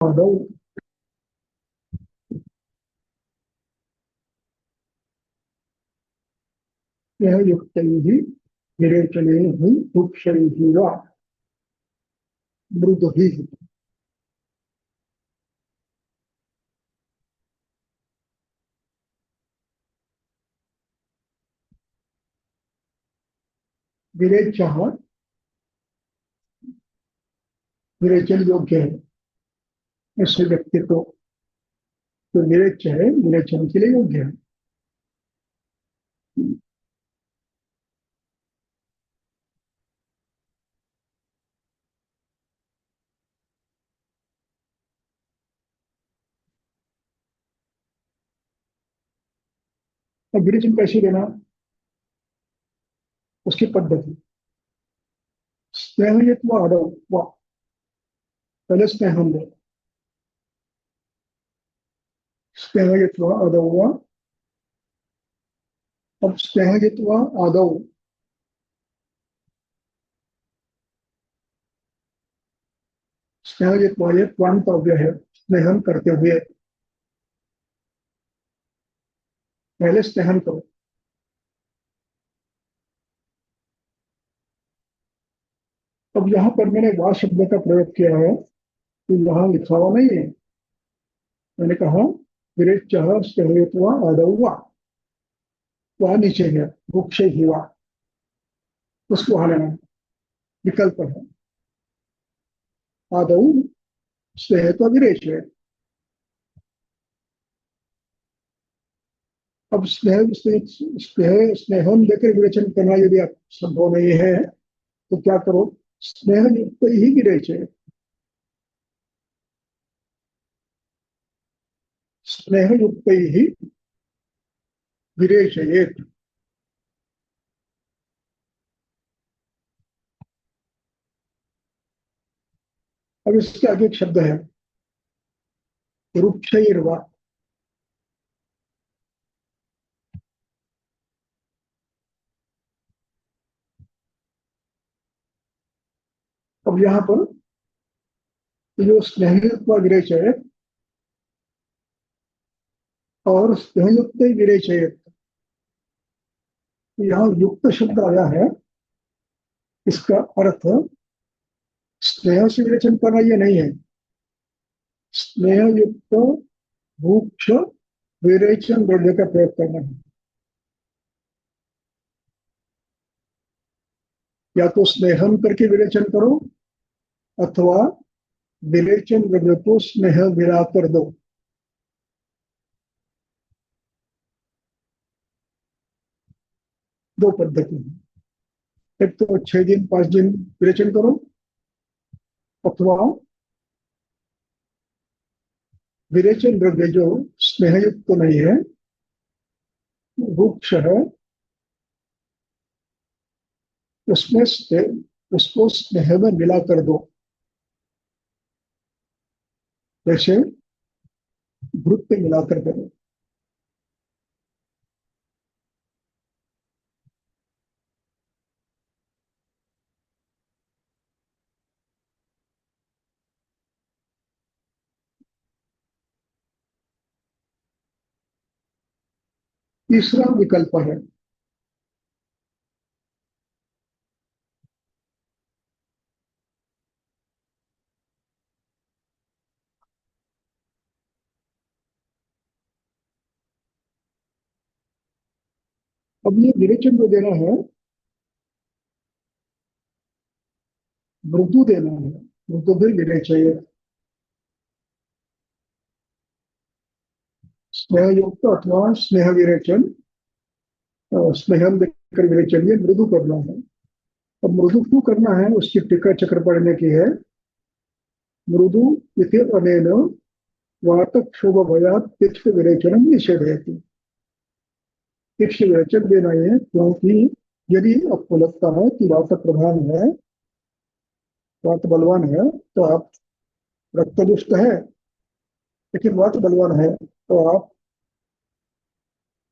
आदौ यह युक्तैः विरेचनैः वृक्षैः वा मृदुभिः। विरेचः विरेचन योग्य है, ऐसे व्यक्ति को जो विरेच है विरेचन के लिए योग्य है। अब विरेचन कैसे देना, उसकी पद्धति स्नेहयत्व आदौ वा, पहले स्नेहम दे, स्नेहयत्व आदौ वा। अब स्नेहयत्व आदौ, स्नेहयत्व ये त्वांतव्य है, स्नेहम करते हुए, पहले स्नेहम करो। अब यहाँ पर मैंने वा शब्द का प्रयोग किया है, तो यहाँ लिखा हुआ नहीं है। मैंने कहा विरेचः स्नेहयत्व आदौ वा, वह नीचे है वृक्ष ही वा, उसको वहां लेना विकल्प है। आदौ स्नेह तो विरेच है। अब स्नेह स्नेह स्नेहम देकर विवेचन करना यदि आप संभव नहीं है तो क्या करो, स्नेह युक्त ही विरेच है, स्नेह युक्त ही विरेच है। अब इसके आगे एक शब्द है रुक्षैर्वा। अब यहाँ पर जो स्नेहयुक्त विरेच है और स्नेहयुक्त विरेच है, यहाँ युक्त शब्द आया है, इसका अर्थ स्नेह से विरेचन करना ये नहीं है। स्नेह युक्त वृक्ष विरेचन द्रव्य का प्रयोग करना है, या तो स्नेहम करके विरेचन करो अथवा विरेचन द्रव्य को स्नेह विरा कर दो। दो पद्धति है, एक तो 6 दिन 5 दिन विरेचन करो अथवा विरेचन द्रव्य जो स्नेहयुक्त तो नहीं है, वृक्ष है, उसमें उसको स्नेह में मिला कर दो, जैसे घृत पे मिलाकर करो। तीसरा विकल्प है अब ये विरेचन जो देना है मृदु देना है, मृदु भी विरेचय, स्नेह युक्त अथवा स्नेह विरेचन, स्नेहम देकर विरेचन, ये मृदु करना है। अब मृदु क्यों करना है, उसकी टीका चक्र पढ़ने की है। मृदु इति अनेन वातक्षोभ भयात् तिक्ष विरेचनम निषेधयति। तिक्ष विरेचन देना है क्योंकि यदि आपको लगता है कि वात प्रधान है, वात बलवान है, तो आप रक्तदुष्ट है लेकिन वात बलवान है, तो आप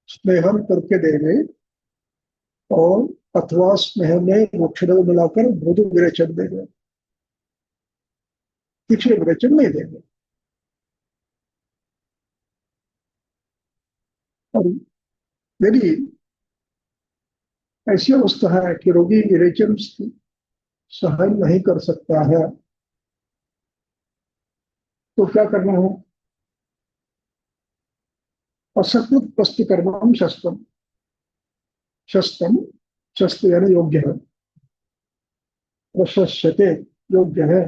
स्नेहम करके देंगे और अथवा स्नेह में वृक्षदव मिलाकर मृदु विरेचन देंगे, तीक्ष्ण विरेचन नहीं देंगे। और यदि ऐसी अवस्था है कि रोगी विरेचन सहन नहीं कर सकता है, तो क्या करना है? असकृत प्रस्तिकर्मम शस्त्रम। शस्त्रम, शस्त्र यानी योग्य है, प्रशस्यते योग्य है।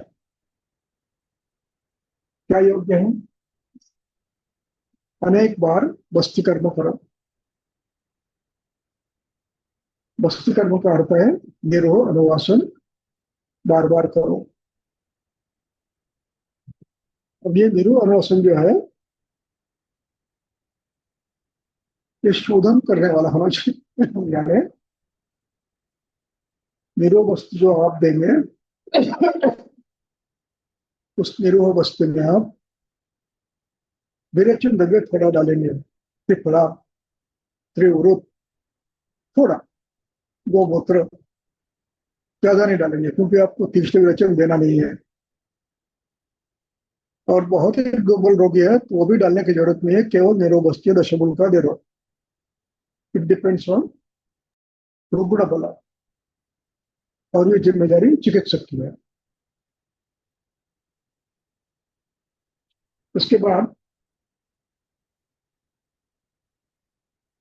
क्या योग्य है? अनेक बार बस्ती कर्म करो। बस्ती कर्म का अर्थ है निरोह अनुवासन, बार बार करो। अब ये निरोह अनुवासन जो है, ये शोधन करने वाला होना चाहिए। यानी निरोह वस्तु जो आप देंगे, उस निरोह वस्तु में आप विरेचन द्रव्य थोड़ा डालेंगे, त्रिफला, त्रिवृत, थोड़ा गोमूत्र, ज्यादा नहीं डालेंगे क्योंकि आपको तीसरे विरेचन देना नहीं है। और बहुत ही दुर्बल रोगी है तो वो भी डालने की जरूरत नहीं है, केवल निरोगस्ती दशमूल का दे दो। इट डिपेंड्स ऑन रुग्ण बला, और ये जिम्मेदारी चिकित्सक की है। उसके बाद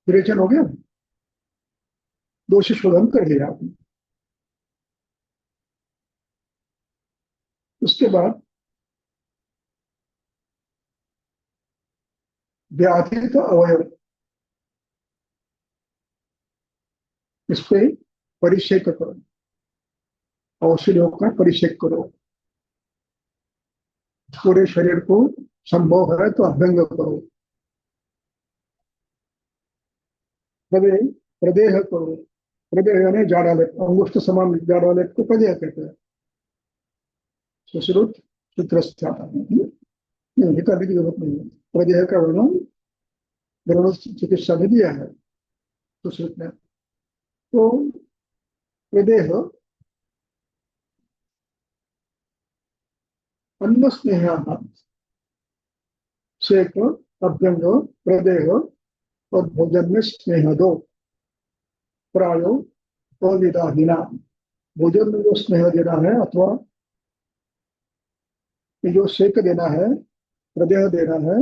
विरेचन हो गया, दोष शोधन कर लिया आपने। उसके बाद व्याधित अवयव, इस पे परिषेक करो, औषधियों का परिषेक करो। पूरे शरीर को संभव है तो अभ्यंग करो। प्रदेह, प्रदेह करो। प्रदेह यानी जाड़ा लेप, अंगुष्ठ समान जाड़ा लेप को प्रदेह कहते हैं। सुश्रुत चित्रस्था, नहीं लिखा की जरूरत नहीं है। प्रदेह का वर्णन गरुड़ चिकित्सा में दिया है सुश्रुत ने। तो प्रदेह अन्न स्नेह सेक, अभ्यंग, प्रदेह और भोजन में स्नेह दो। प्रायो अविदाहीना, भोजन में जो स्नेह देना है अथवा जो सेक देना है, प्रदेह देना है,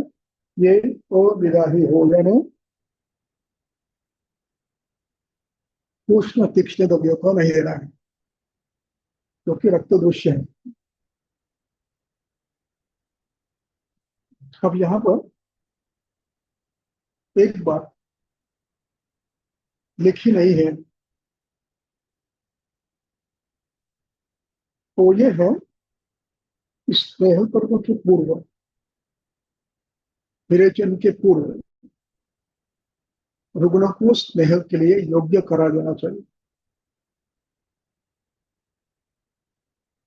ये अविदाही हो, यानी उष्ण तीक्ष्ण द्रव्यों को नहीं देना है, क्योंकि रक्त दृश्य है। अब यहाँ पर एक बात लिखी नहीं है, तो ये है स्नेह पर्व के पूर्व, विरेचन के पूर्व रुग्ण को स्नेह के लिए योग्य करा जाना चाहिए।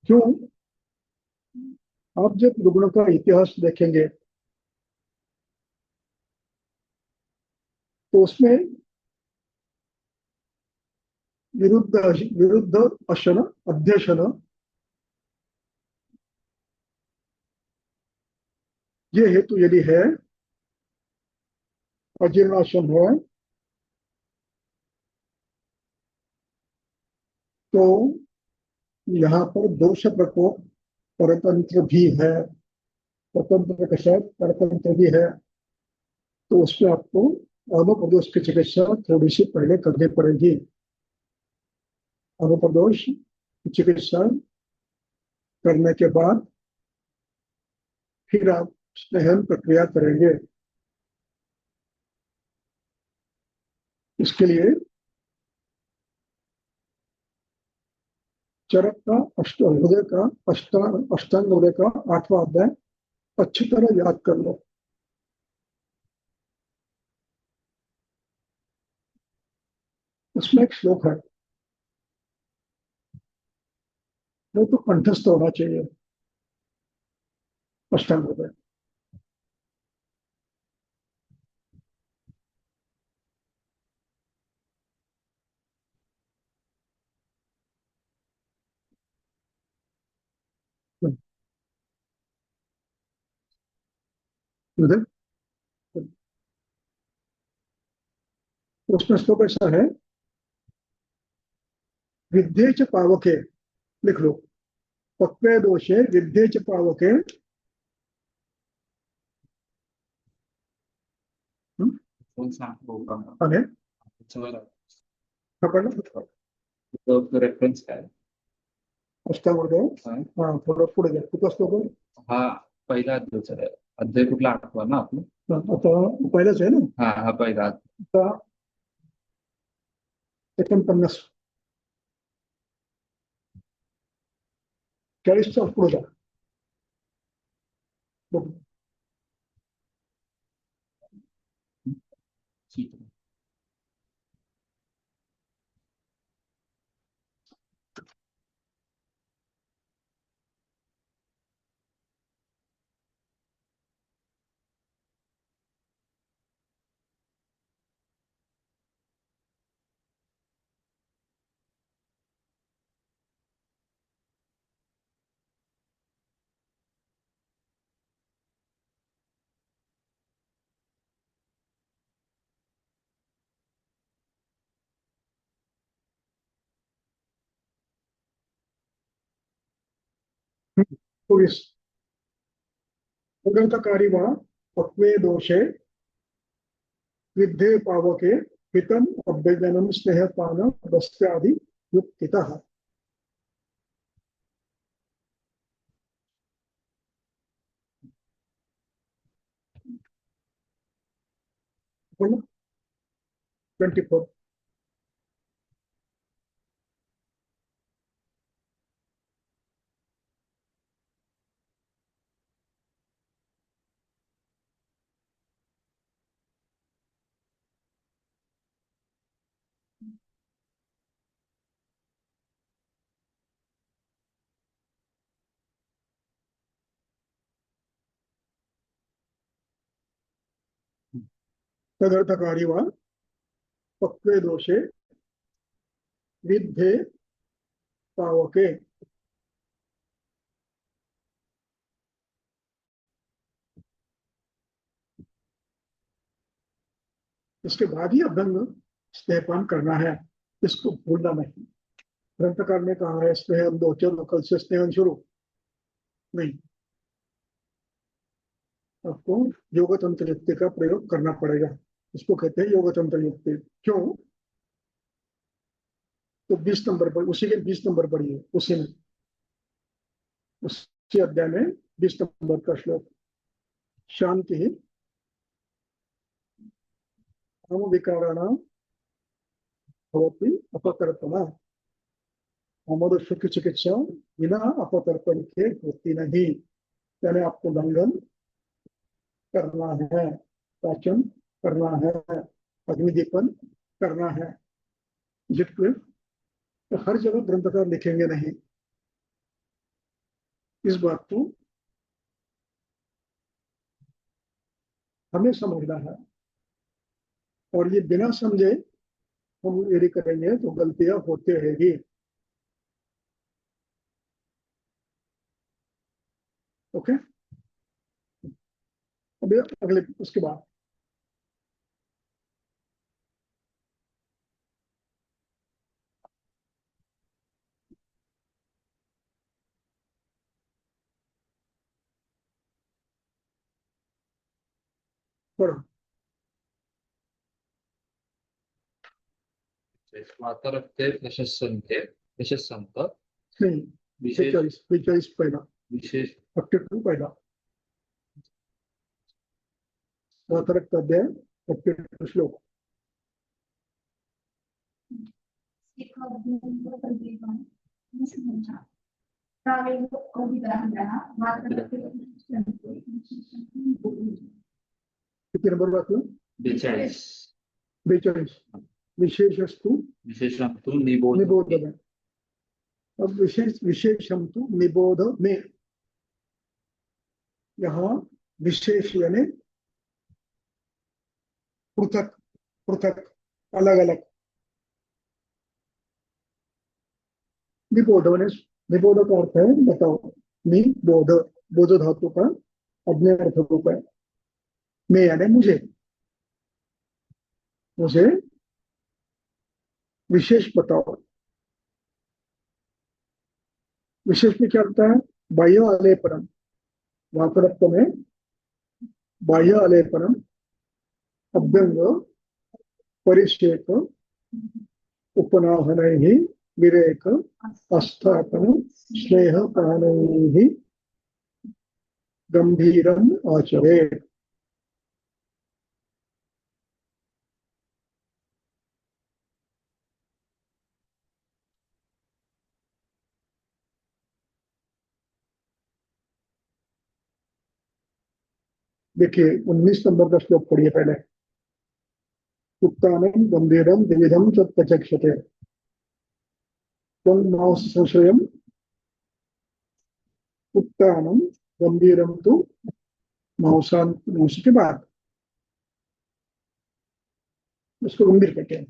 क्यों? आप जब रुग्ण का इतिहास देखेंगे तो उसमें विरुद्ध विरुद्ध अशन, अध्यशन, ये हेतु यदि है, अजीर्णाशन है, तो यहाँ पर दोष प्रकोप परतंत्र भी है। स्वतंत्र के साथ परतंत्र भी है, तो उसमें आपको अनुप्रदोष की चिकित्सा थोड़ी सी पहले करनी पड़ेगी। अनुप्रदोष की चिकित्सा करने के बाद फिर आप स्नेहन प्रक्रिया करेंगे। इसके लिए चरक का अष्ट हृदय का अष्टांग हृदय का 8वां अध्याय अच्छी तरह याद कर लो। उसमें एक श्लोक है, वो तो कंठस्थ होना चाहिए। अष्टांग हृदय हृदय उसमें श्लोक ऐसा है, विद्ये च पावके, लिख लो, पक्वे दोषे विद्ये च पावके। कौन सा होगा? अने चलो, पकडलं तो रेफरन्स काय? अष्टामध्ये हा. हा थोडं पुढे जा, कुठं श्लोक आहे? हा पहिला अध्याय आहे. अध्याय कुठला आठवा ना आपलं? आता पहिलाच आहे ना? हा हा पहिला. आता 49 40च्या पुढे जा. बघू. ठीक आहे. पोलीस उदंतकारी वा पक्वे दोषे विद्ये पावके हितम अभ्यजनम स्नेहपान वस्त्यादि युक्तितः। बोलो 24 तदर्थकारी वा पक्वे दोषे विद्ये पावके। इसके बाद ही अभ्यंग स्नेहपान करना है, इसको भूलना नहीं। ग्रंथकार ने कहा है स्नेह दो, चलो कल से स्नेहन शुरू नहीं, आपको योग तंत्र युक्ति का प्रयोग करना पड़ेगा। इसको कहते हैं योग तंत्र युक्ति। क्यों? तो 20 नंबर पर, उसी के 20 नंबर पर ही है, उसी में, उसी अध्याय में 20 नंबर का श्लोक, शांति ही हम विकाराणाम भवति अपकल्पना, हमारे सुख चिकित्सा बिना अपकल्पन के होती नहीं। यानी आपको दंगन करना है, पाचन करना है, अग्निदीपन करना है, जिसको तो हर जगह ग्रंथकार लिखेंगे नहीं। इस बात को हमें समझना है, और ये बिना समझे हम यदि करेंगे तो गलतियां होती रहेगी। ओके, अभी अगले उसके बाद पढ़ो। वातरक्ते यशस्सन्ते यशस्सन्त नहीं, विशेष 42 पहला, विशेष 42 पहला, वातरक्त अध्याय 42 श्लोक। किती नंबर वाचलं? 42. 42 विशेषस्तु विशेषण तू निबोध निबोध में। अब विशेषम तो निबोध में, यहाँ विशेष यानी पृथक, पृथक, अलग अलग। निबोध मैंने, निबोध का अर्थ है बताओ, निबोध, बोध धातु का अज्ञे अर्थ रूप है। मैं यानी मुझे, मुझे विशेष बताओ। विशेष में क्या होता है? बाह्य आलेपनम, वाकरत्व में बाह्य आलेपनम, अभ्यंग, परिक्षेप, उपनाहनैः, विरेक, आस्थापन, स्नेहपानैः गंभीरम आचरेत्। देखिए 19 नंबर का श्लोक पढ़िए पहले। उत्तानं गंभीरम द्विविधम तत्प्रचक्षते त्वं मां संशयम्। उत्तानं गंभीरम तो मांसान, मांस के बाद उसको गंभीर कहते हैं।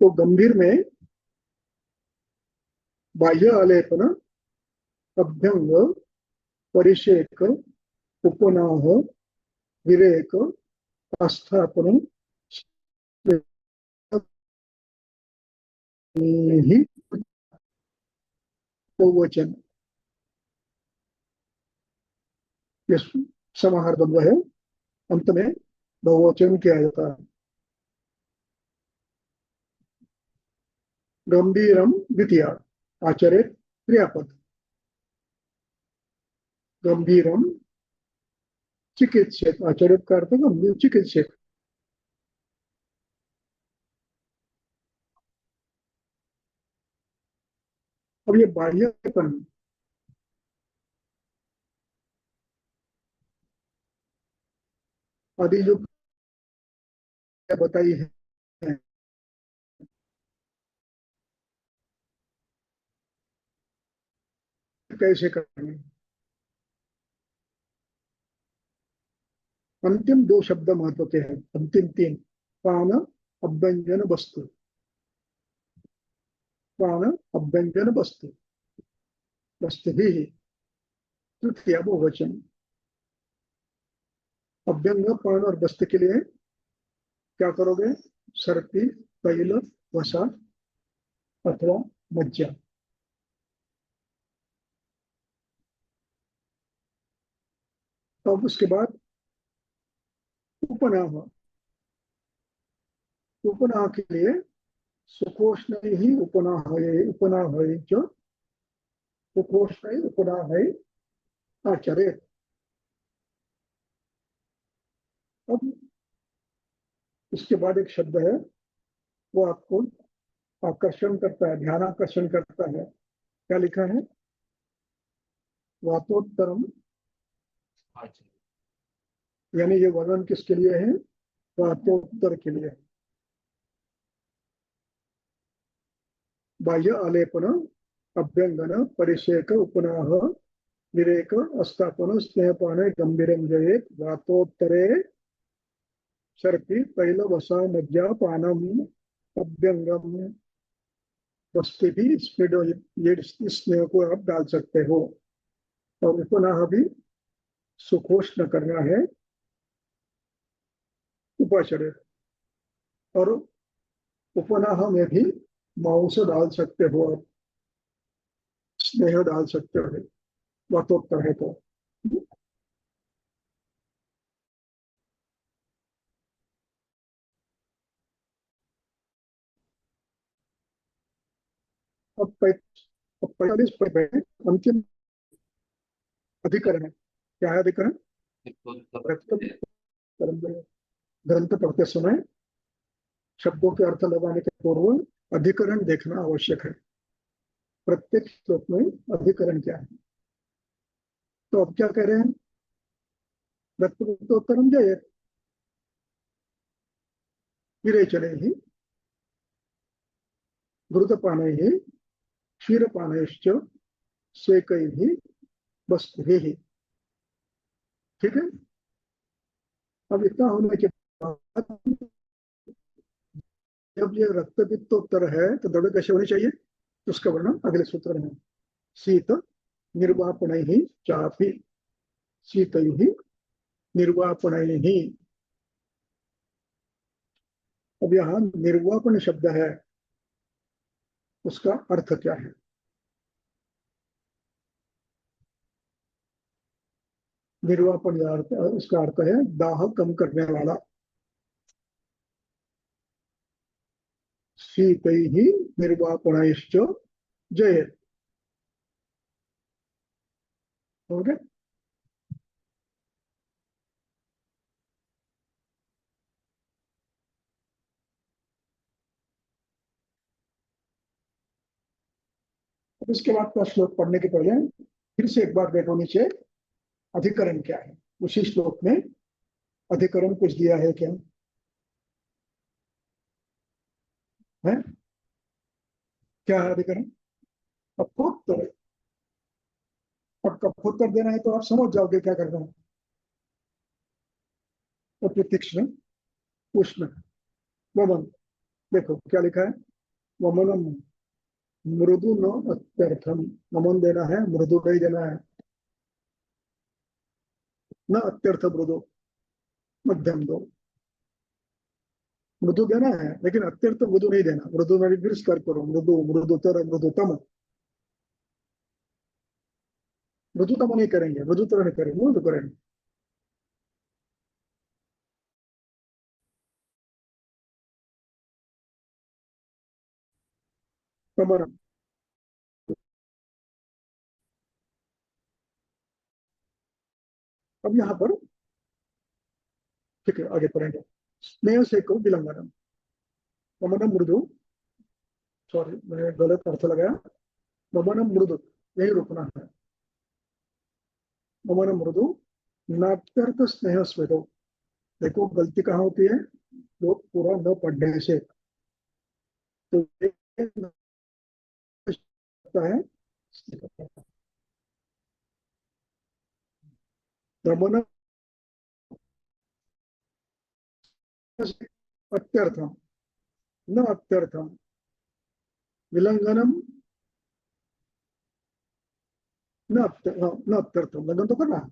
तो गंभीर में बाह्य आलेपन, अभ्यंग, परिषेक, उपनाह, विरेक, आस्थापन ही बहुवचन, ये समाहार द्वंद्व है। अंत में बहुवचन किया जाता है। गंभीरम द्वितीय आचरित क्रियापद। गंभीरम चिकित्सित, आचरित का अर्थ गंभीर चिकित्सित। अब ये बाह्यपन, आदि जो बताई है कैसे करनी। अंतिम दो शब्द महत्व के हैं, अंतिम तीन। पान, अभ्यंजन वस्तु। पान, अभ्यंजन वस्तु, वस्तु ही तृतीय बहुवचन। अभ्यंग, पान और वस्तु के लिए क्या करोगे? सर्पी, तैल, वसा अथवा मज्जा। अब उसके बाद उपनाह। उपनाह के लिए सुकोष्ण ही उपनाह है, उपनाह है जो सुकोष्ण उपनाह है आचर्य। अब इसके बाद एक शब्द है, वो आपको आकर्षण करता है, ध्यान आकर्षण करता है। क्या लिखा है? वातोत्तरम, यानी ये वर्णन किसके लिए है? वातोत्तर के लिए। बाह्य आलेपन, अभ्यंगन, परिषेक, उपनाह, विरेक, अस्थापन, स्नेहपान गंभीरम जयेत वातोत्तरे सर्पी, तैल, वसा, मज्जा, पानम, अभ्यंगम वस्तु भी इसमें ये स्नेह को आप डाल सकते हो। और उपनाह भी सुखोष्ण करना है, उपाचर्य। और उपनाह में भी मांस डाल सकते हो आप, स्नेह डाल सकते हो, वातोत्तर है तो। अब 45 पर है, अंतिम अधिकरण है। क्या है अधिकरण? ग्रंथ पढ़ते समय शब्दों के अर्थ लगाने के पूर्व अधिकरण देखना आवश्यक है। प्रत्येक श्लोक में अधिकरण क्या है। तो अब क्या कह रहे हैं? रत्नोत्तरम जय विरेचने ही, घृतपाने ही, क्षीरपानश्च, सेकै ही, वस्तु ही। ठीक है। अब इतना होने के बाद जब ये रक्तपित्तोत्तर है तो द्रव्य कैसे होनी चाहिए, तो उसका वर्णन अगले सूत्र में। शीत निर्वापण ही चापी, शीत ही निर्वापण ही। अब यहाँ निर्वापन शब्द है, उसका अर्थ क्या है? निर्वापन अर्थ, उसका अर्थ है दाह कम करने वाला। शीतैः निर्वापणैश्च जयेत्। हो गया। अब इसके बाद का श्लोक पढ़ने के पहले फिर से एक बार देखो नीचे, अधिकरण क्या है उसी श्लोक में। अधिकरण कुछ दिया है क्या है? क्या है अधिकरण? कपोत्तर। अब कपोत्तर देना है तो आप समझ जाओगे क्या करना है। तो प्रतीक्षण उष्ण वमन, देखो क्या लिखा है। वमनम मृदु न अत्यर्थम। वमन देना है, मृदु नहीं देना है। न अत्यर्थ मृदु, मध्यम दो। मृदु देना है लेकिन अत्यर्थ मृदु नहीं देना। मृदु में भी कर करो, मृदु मृदुतर मृदुतम। मृदुतम नहीं करेंगे, मृदुतर नहीं करेंगे, मृदु करेंगे। कमर। अब यहाँ पर ठीक है, आगे पढ़ेंगे। स्नेह से को विलंबनम। वमनम मृदु, सॉरी मैंने गलत अर्थ लगाया। वमनम मृदु, यही रुकना है। वमनम मृदु नाट्यर्थ स्नेह स्वेदो। देखो गलती कहाँ होती है, लोग पूरा न पढ़ने से। तो है वमन अत्यर्थम, न अत्यर्थम। विलंघनम न अत्यर्थम, लंघन तो करना है।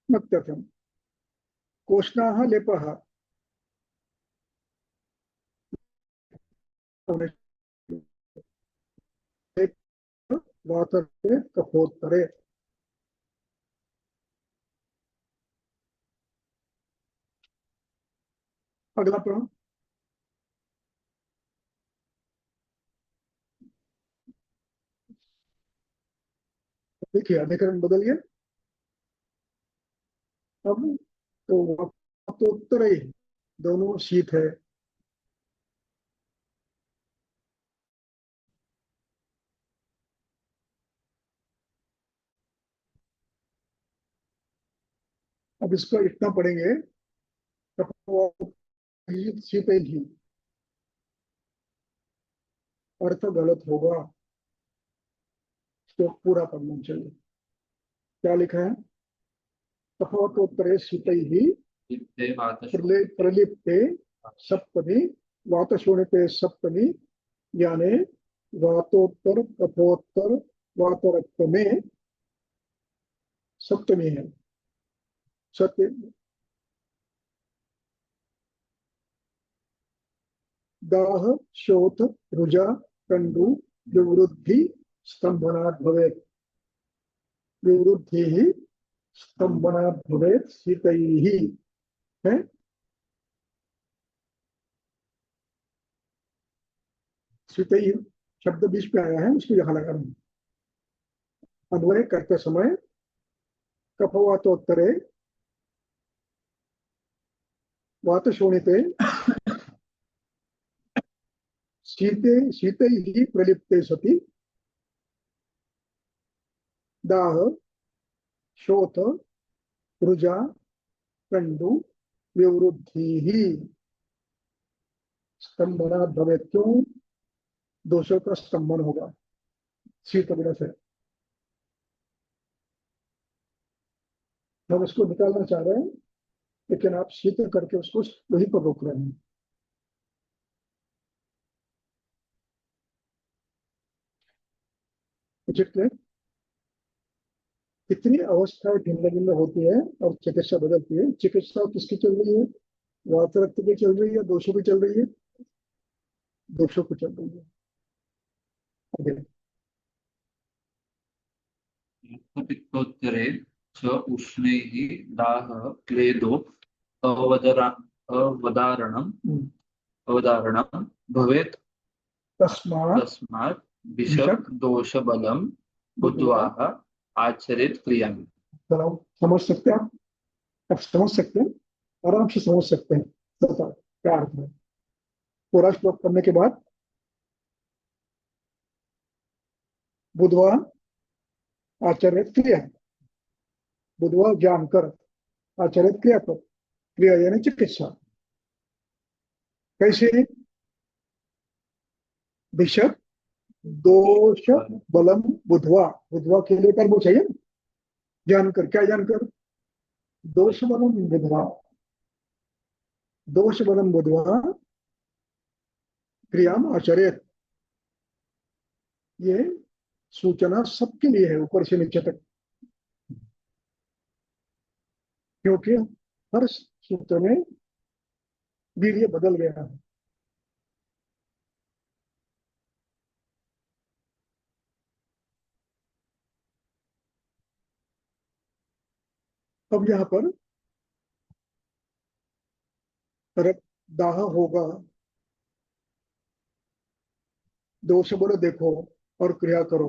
न अत्यर्थम। कोष्णाः लेपः, वातरे कफोत्तरे। अगला प्रश्न देखिए, अधिकरण बदलिए अब। तो वातोत्तर दोनों शीत है। अब इसको इतना पढ़ेंगे, शीत ही अर्थ गलत होगा, तो पूरा पढ़ना चाहिए। क्या लिखा है? तफवतोत्तरे शीत ही इत्ते वातशो प्रलिप्ते सप्तमी वातशोणिते सप्तमी, यानी वातोत्तर कफोत्तर वातरक्त में सप्तमी है। सत्य दाह शोथ रुजा कंडु विवृद्धि स्तंभनात् भवेत्। विवृद्धि ही स्तंभनात् भवेत् शीतैः है। शीतैः शब्द बीच पे आया है, उसको यहाँ लगा रहा। अन्वय करते समय कफवातोत्तरे वातशोणिते शीते शीतैः प्रलिप्ते सति दाह शोथ रुजा कंडु विवृद्धि ही स्तंभना भवे। क्यों? दोषों का स्तंभन होगा शीत वगैरह से। हम उसको निकालना चाह रहे हैं लेकिन आप शीत करके उसको वहीं पर रोक रहे हैं। जितने कितनी अवस्थाएं भिन्न भिन्न होती है और चिकित्सा बदलती है। चिकित्सा किसकी चल रही है? वातरक्त पे चल रही है, 200 पे चल रही है, 200 पे चल रही है। आगे। पित्तोत्तरे च उष्णैः दाहः क्लेदो अवदरा अवदारणम् हम्म। अवधारणं भवेत्। तस्मात् तस्मात् विषक विषक दोषबलं बुद्धवा। बुद्ध्वाः आचरेत् क्रियाम्। चलो, समझ सकते हैं आप समझ सकते हैं, आराम से समझ सकते हैं। बताओ क्या अर्थ है। पूरा श्लोक पढ़ने के बाद बुधवा आचर्य क्रिया, बुधवा ज्ञान कर, आचर्य क्रिया कर, क्रिया यानी चिकित्सा। कैसे? विषक दोष बलम बुधवा, बुधवा के लिए कर्म चाहिए ना? जानकर, क्या जानकर? दोष बलम बुधवा, दोष बलम बुधवा क्रियाम आचर्य। ये सूचना सबके लिए है, ऊपर से नीचे तक, क्योंकि हर सूत्र में वीर्य बदल गया है। अब यहाँ पर रक्त दाह होगा, दोष बोलो देखो और क्रिया करो।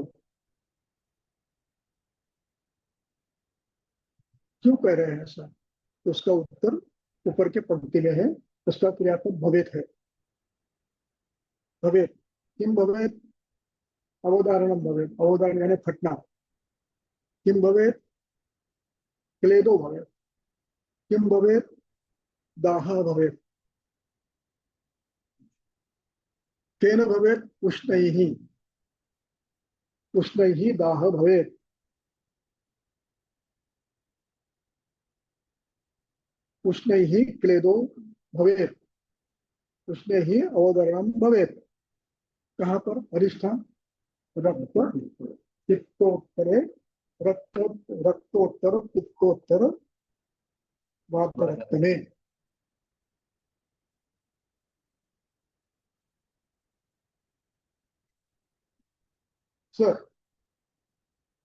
क्यों कह रहे हैं ऐसा? तो उसका उत्तर ऊपर के पंक्ति में है। उसका क्रियापद भवेत है। भवेत, किम भवेत? अवधारणम भवेत, अवधारण यानी फटना। किम भवेत? क्लेदो भवेत। किम भवेत? दाह भवेत। केन भवेत? उष्णैः, उष्णैः दाह भवेत। उष्णैः क्लेदो भवेत। उष्णैः अवधारणम भवेत। कहाँ पर? अधिष्ठान रक्त पित्तोत्तरे, रक्त रक्तोत्तर पित्तोत्तर वातरक्त में। सर,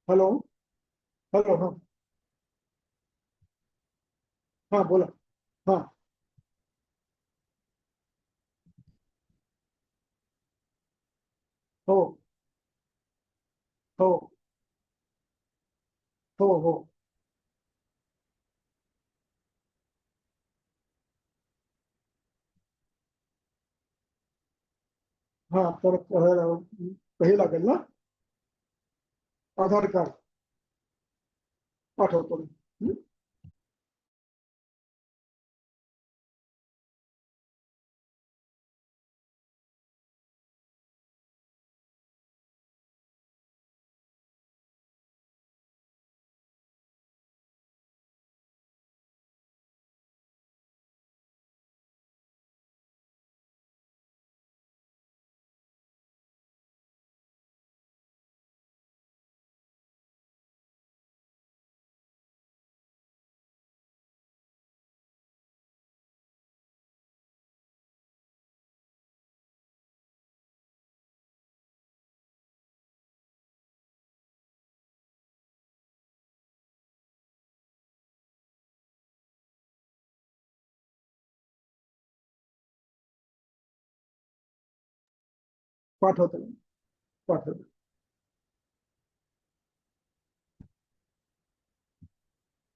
हेलो, हेलो, हाँ, हाँ बोला, हाँ, हो, हो, हो, हाँ पर पहिला गल्ला आधार कार्ड पाठवतो मी. पाठवतो मी, पाठवतो.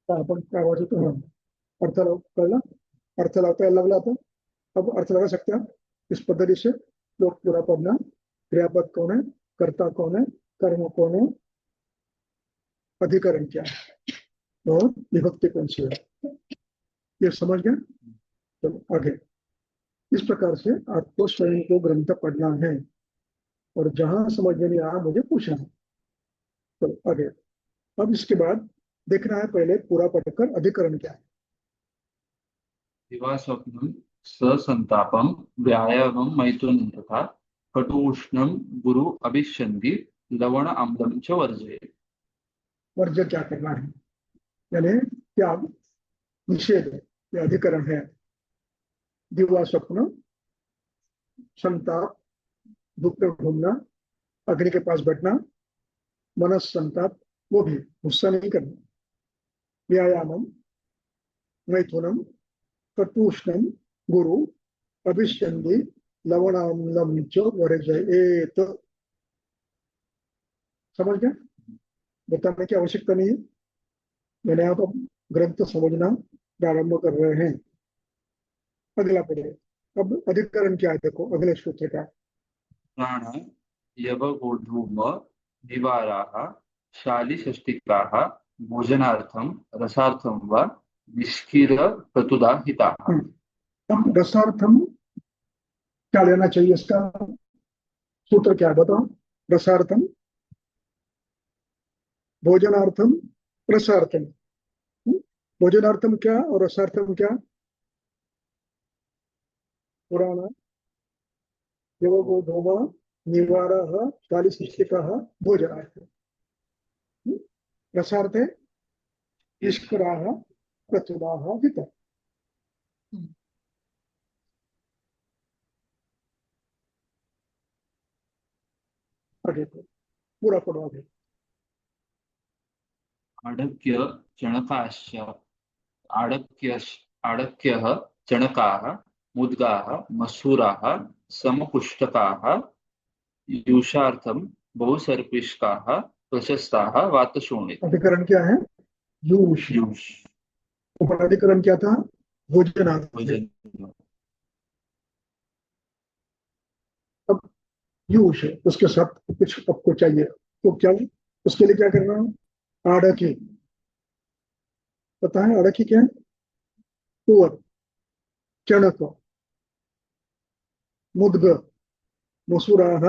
आपण काय वाटतो? हाँ, अर्थ लाव कळला, अर्थ लावता यायला लागला आता. अब अर्थ लगा सकते हैं आप इस पद्धति से। लोग पूरा पढ़ना, क्रियापद कौन है, कर्ता कौन है, कर्म कौन है, अधिकरण क्या है और विभक्ति कौन सी है, ये समझ गए? चलो आगे। इस प्रकार से आपको स्वयं को ग्रंथ पढ़ना है और जहां समझ में नहीं आया मुझे पूछना है। तो आगे। अब इसके बाद देखना है पहले पूरा पढ़कर अधिकरण क्या है। दिवास्वप्नं ससंतापं व्यायामं मैथुनं तथा कटुष्णं गुरु अभिष्यन्ति लवण आम्लं च वर्जयेत्। वर्ज्य क्या करना है, यानी त्याग, निषेध, ये अधिकरण है। दिवा स्वप्न, संताप, दुख में घूमना, अग्नि के पास बैठना, मनस संताप, वो भी गुस्सा नहीं करना, व्यायामम, मैथुनम, कटुष्णम, गुरु, अभिष्यंदी, लवणाम्लम च वर्जयेत। समझ गया? बताने की आवश्यकता नहीं है, मैंने आप ग्रंथ समझना प्रारंभ कर रहे हैं। अगला पढ़े। अब अधिकरण क्या है देखो अगले सूत्र का। प्राण यवगोधूम निवाराः शालिषष्टिकाः भोजनार्थं रसार्थं वा निष्किरक्रतुदा हिताः। अब रसार्थम क्या लेना चाहिए, इसका सूत्र क्या है बताओ। रसार्थम, भोजनार्थम, रसार्थम। भोजनार्थम क्या और रसार्थम क्या? पुराण देवगोधूम निवारः शालिशिष्टिकः भोजनार्थ। रसार्थे निष्कराः प्रचुराः हित। आगे तो पूरा पढ़ो आगे। आढक्य चणकाश्च आढक्य आढक्यः चणकाः मुद्गाः मसूराः समपुष्टकाः यूषार्थं बहुसर्पिष्काः प्रशस्ताः वातशोणित। अधिकरण क्या है? यूष। यूष ऊपर अधिकरण क्या था? भोजनार्थ। भोजन। अब यूष है उसके साथ कुछ आपको चाहिए, तो क्या उसके लिए क्या करना? आड़की, पता है आड़की क्या है? तुअर, चणक, मुद्ग, मसूराः,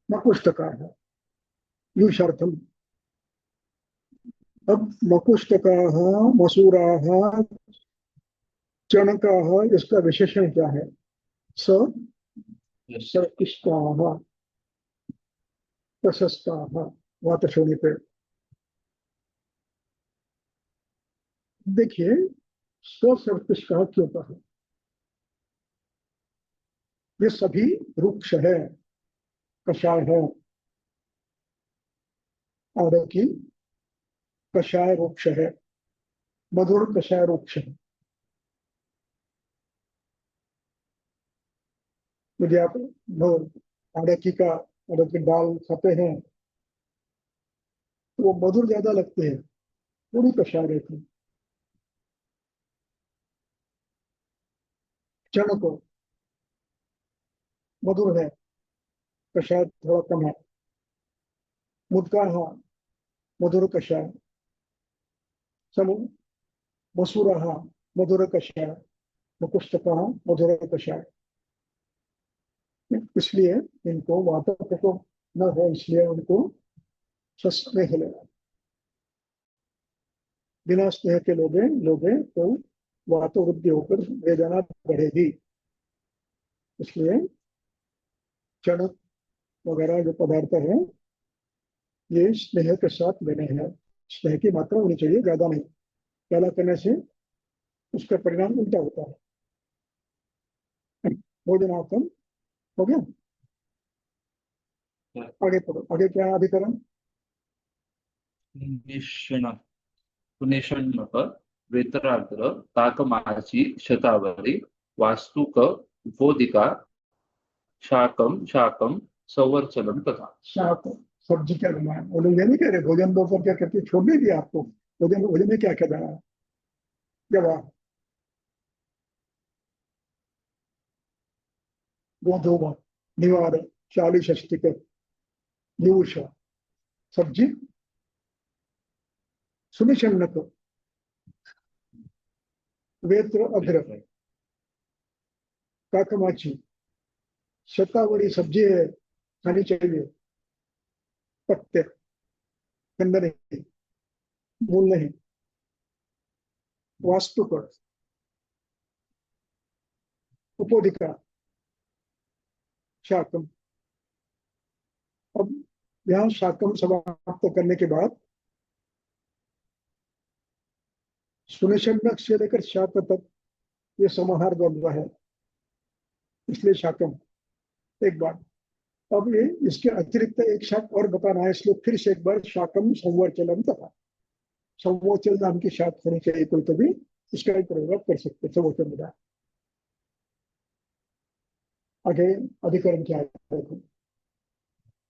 मकुष्टकाः, यूषार्थम। अब मकुष्टकाः, मसूराः, चणकाः, इसका विशेषण क्या है? स सर्पिष्टाः, प्रशस्ताः, वातशोणी पे। देखिए सर्पिष्टाः क्यों कहा? ये सभी वृक्ष है, कषाय है, आड़की कषाय वृक्ष है, मधुर कषाय वृक्ष है। यदि आप आड़की का आड़की दाल खाते हैं तो वो मधुर ज्यादा लगते हैं, थोड़ी कषाय रहती है। चणक मधुर है, कषाय थोड़ा कम है। मुद्गा मधुर कषाय, सम मसूर मधुर कषाय, मुकुष्टक मधुर कषाय। इसलिए इनको वातक को न हो, इसलिए उनको स्नेह लेना। बिना स्नेह के लोगे लोगे तो वातो वृद्धि होकर वेदना बढ़ेगी। इसलिए चणक वगैरह जो पदार्थ है ये स्नेह के साथ बने हैं। स्नेह की मात्रा होनी चाहिए, ज्यादा नहीं। ज्यादा करने से उसका परिणाम उल्टा होता है। भोजनार्थम हो गया। आगे पढ़ो, आगे क्या है अधिकरण? निषण निषण्णक वेतराग्र ताकमाची शतावरी वास्तुक उपोदिका शाकम शाकम संवर्चलम तथा। शाक, सब्जी क्या बनाया? वो लोग ये नहीं कह रहे भोजन दो पर क्या कहते, छोड़ नहीं दिया आपको। भोजन भोजन में क्या क्या बना है? जवाब गोधूम निवार चाली षष्टिक यूष सब्जी, सुनिशन्नक वेत्र अग्र, काकमाची, शतावरी सब्जी है, खानी चाहिए। पत्ते, गंध नहीं, मूल नहीं। वास्तुक, उपोदिका, शाकम। अब यहाँ शाकम समाप्त करने के बाद सुनिशन्नक से लेकर शाक तक ये समाहार द्वंद्व है, इसलिए शाकम। एक बार, अब ये इसके अतिरिक्त एक शाक और बताना है, इसलिए फिर से एक बार शाकम संवर्चलम तथा। संवोचन नाम की शाक होनी चाहिए कोई, तभी इसका ही प्रयोग आप कर सकते हैं, संवोचन का। आगे अधिकरण क्या है?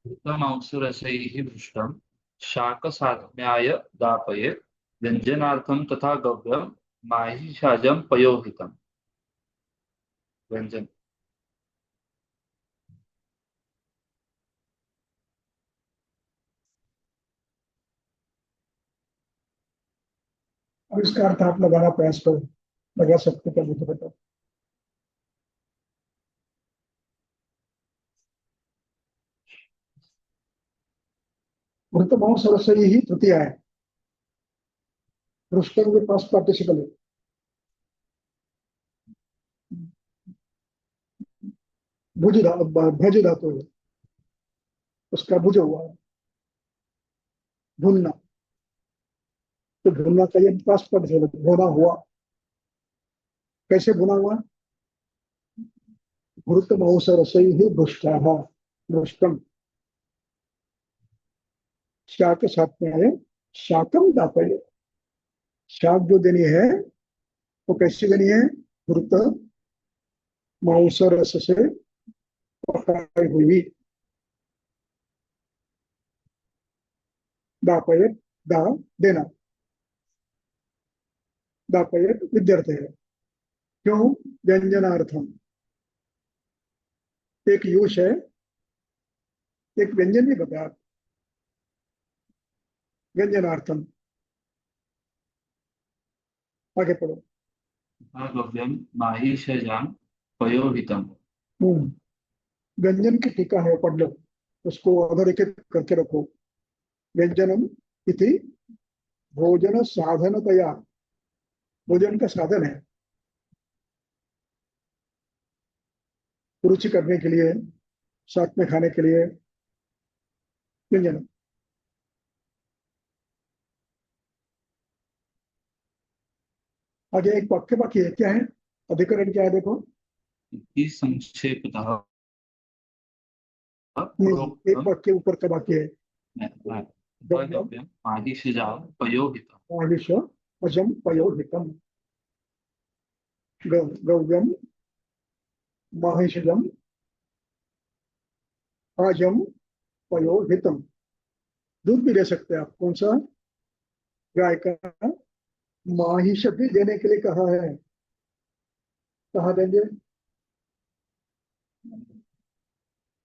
उत्तमांशुरसैः भृष्टं शाकसाध्याय दापये व्यञ्जनार्थं तथा गव्यं माहिषाजं पयोहितं। व्यंजन। अब इसका अर्थ आप लगाना प्रयास करो, लगा सकते क्या मुझे बताओ। वृत्तमांग सरसई ही तृतीय है, रुस्तम के पास पार्टिसिपल है। भज धातु है, उसका भुज हुआ है, भुनना। तो भुनना चाहिए, पास पार्टिसिपल भुना हुआ। कैसे भुना हुआ? वृत्तमांग सरसई ही भृष्टा, भृष्टम। शाक साथ में आए, शाकम दापय। शाक जो देनी है वो कैसी देनी है? वृत्त मांस रस से पकाई हुई। दापय, दा देना, दापय विद्यार्थ है। क्यों? व्यंजनार्थम। एक यूष है, एक व्यंजन भी बताया, व्यंजनार्थम। आगे पढ़ो। तथा गव्यं माहिषाजं पयोहितं। व्यंजन की टीका है, पढ़ लो, उसको अधोरेखित करके रखो। व्यंजनम इति भोजन साधनतया, भोजन का साधन है, रुचि करने के लिए, साथ में खाने के लिए व्यंजन। आगे एक वाक्य बाकी है, क्या है? अधिकरण क्या है देखो। इति संक्षेपतः नहीं, एक प्रोक्तम् वाक्य ऊपर का बाकी है। तथा गव्यं माहिषाजं पयोहितं। आदिश अजम पयोहितम। गव्यम माहिषजम अजम पयोहितम। दूध भी ले सकते हैं आप, कौन सा? गाय का। माहिष भी देने के लिए कहा है, कहा देंगे?